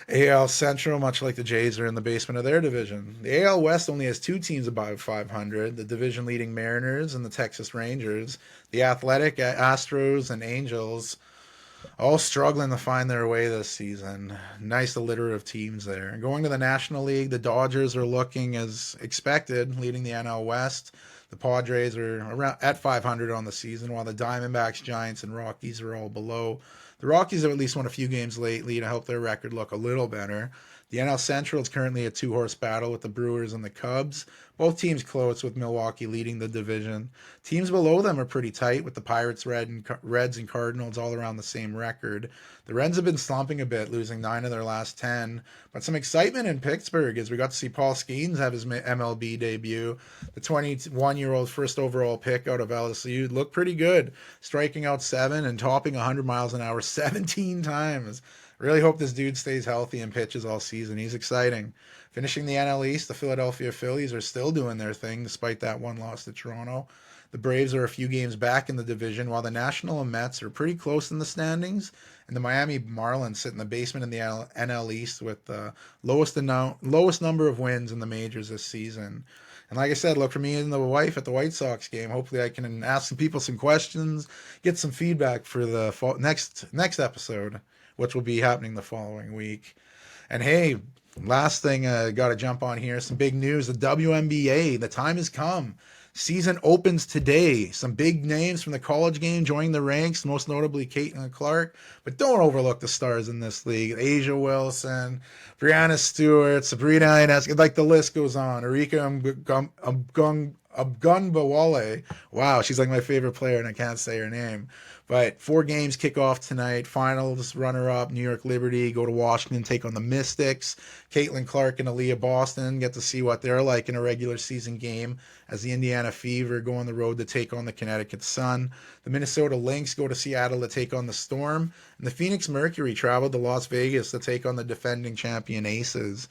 AL Central, much like the Jays, are in the basement of their division. The AL West only has 2 teams above 500, the division-leading Mariners and the Texas Rangers. The Athletic, Astros, and Angels all struggling to find their way this season. Nice litter of teams there. Going to the National League, the Dodgers are looking as expected, leading the NL West. The Padres are around at 500 on the season, while the Diamondbacks, Giants, and Rockies are all below. The Rockies have at least won a few games lately to help their record look a little better. The NL Central is currently a 2-horse battle with the Brewers and the Cubs. Both teams close, with Milwaukee leading the division. Teams below them are pretty tight, with the Pirates, Reds, and Cardinals all around the same record. The Reds have been slumping a bit, losing 9 of their last 10. But some excitement in Pittsburgh as we got to see Paul Skeens have his MLB debut. The 21-year-old first overall pick out of LSU looked pretty good, striking out 7 and topping 100 miles an hour 17 times. Really hope this dude stays healthy and pitches all season. He's exciting. Finishing the NL East, the Philadelphia Phillies are still doing their thing despite that one loss to Toronto. The Braves are a few games back in the division, while the National and Mets are pretty close in the standings. And the Miami Marlins sit in the basement in the NL East with the lowest number of wins in the majors this season. And like I said, look for me and the wife at the White Sox game. Hopefully I can ask some people some questions, get some feedback for the next episode, which will be happening the following week. And hey, last thing, got to jump on here. Some big news. The WNBA, the time has come. Season opens today. Some big names from the college game joining the ranks, most notably Caitlin Clark. But don't overlook the stars in this league. Asia Wilson, Brianna Stewart, Sabrina Ionescu, like the list goes on. Erika Ogunbowale. Wow, she's like my favorite player and I can't say her name. But 4 games kick off tonight. Finals runner-up, New York Liberty, go to Washington, take on the Mystics. Caitlin Clark and Aaliyah Boston get to see what they're like in a regular season game as the Indiana Fever go on the road to take on the Connecticut Sun. The Minnesota Lynx go to Seattle to take on the Storm. And the Phoenix Mercury traveled to Las Vegas to take on the defending champion Aces.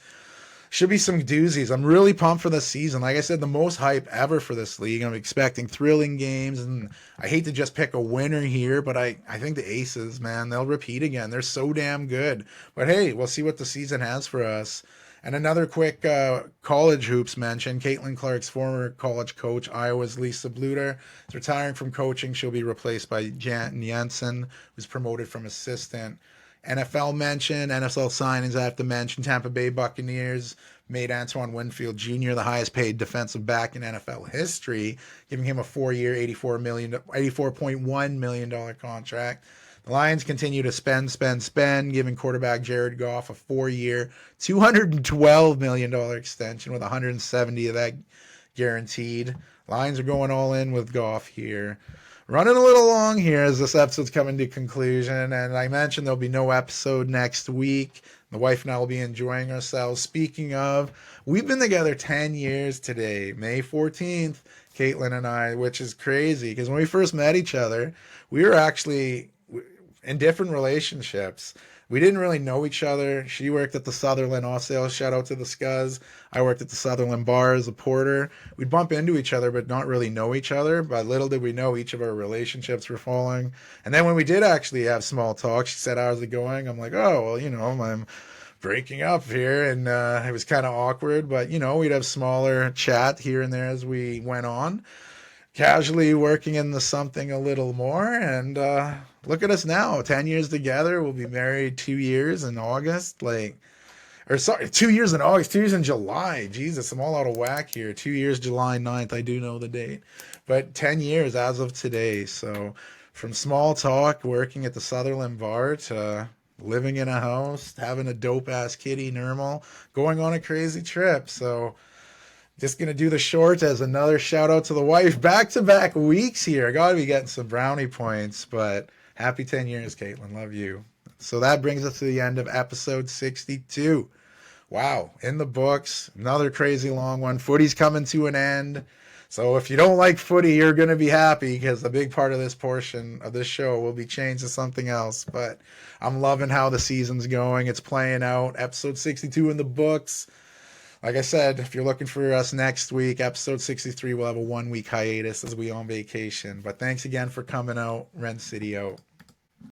Should be some doozies. I'm really pumped for this season. Like I said, the most hype ever for this league. I'm expecting thrilling games, and I hate to just pick a winner here, but I think the Aces, man, they'll repeat again. They're so damn good. But hey, we'll see what the season has for us. And another quick college hoops mention, Caitlin Clark's former college coach, Iowa's Lisa Bluter, is retiring from coaching. She'll be replaced by Jan Jensen, who's promoted from assistant. NFL mention, NFL signings I have to mention. Tampa Bay Buccaneers made Antoine Winfield Jr. the highest paid defensive back in NFL history, giving him a 4-year, $84.1 million contract. The Lions continue to spend, giving quarterback Jared Goff a 4-year, $212 million extension with $170 of that guaranteed. Lions are going all in with Goff here. Running a little long here as this episode's coming to conclusion, and I mentioned there'll be no episode next week. The wife and I will be enjoying ourselves. Speaking of, we've been together 10 years today, May 14th, Caitlin and I, which is crazy because when we first met each other, we were actually in different relationships. We didn't really know each other. She worked at the Sutherland off sale. Shout out to the Scuzz. I worked at the Sutherland bar as a porter. We'd bump into each other, but not really know each other. But little did we know each of our relationships were falling. And then when we did actually have small talk, she said, how's it going? I'm like, oh, well, I'm breaking up here. And it was kind of awkward. But, we'd have smaller chat here and there as we went on. Casually working into something a little more, and look at us now, 10 years together. We'll be married 2 years in August, 2 years in August, 2 years in July. Jesus, I'm all out of whack here. 2 years, July 9th, I do know the date, but 10 years as of today. So from small talk, working at the Sutherland bar, to living in a house, having a dope-ass kitty, Nermal, going on a crazy trip. So just going to do the short as another shout out to the wife. Back-to-back weeks here. I got to be getting some brownie points, but happy 10 years, Caitlin. Love you. So that brings us to the end of episode 62. Wow, in the books. Another crazy long one. Footy's coming to an end. So if you don't like footy, you're going to be happy because a big part of this portion of this show will be changed to something else. But I'm loving how the season's going. It's playing out. Episode 62 in the books. Like I said, if you're looking for us next week, episode 63, we'll have a 1 week hiatus as we on vacation. But thanks again for coming out. Ren City out.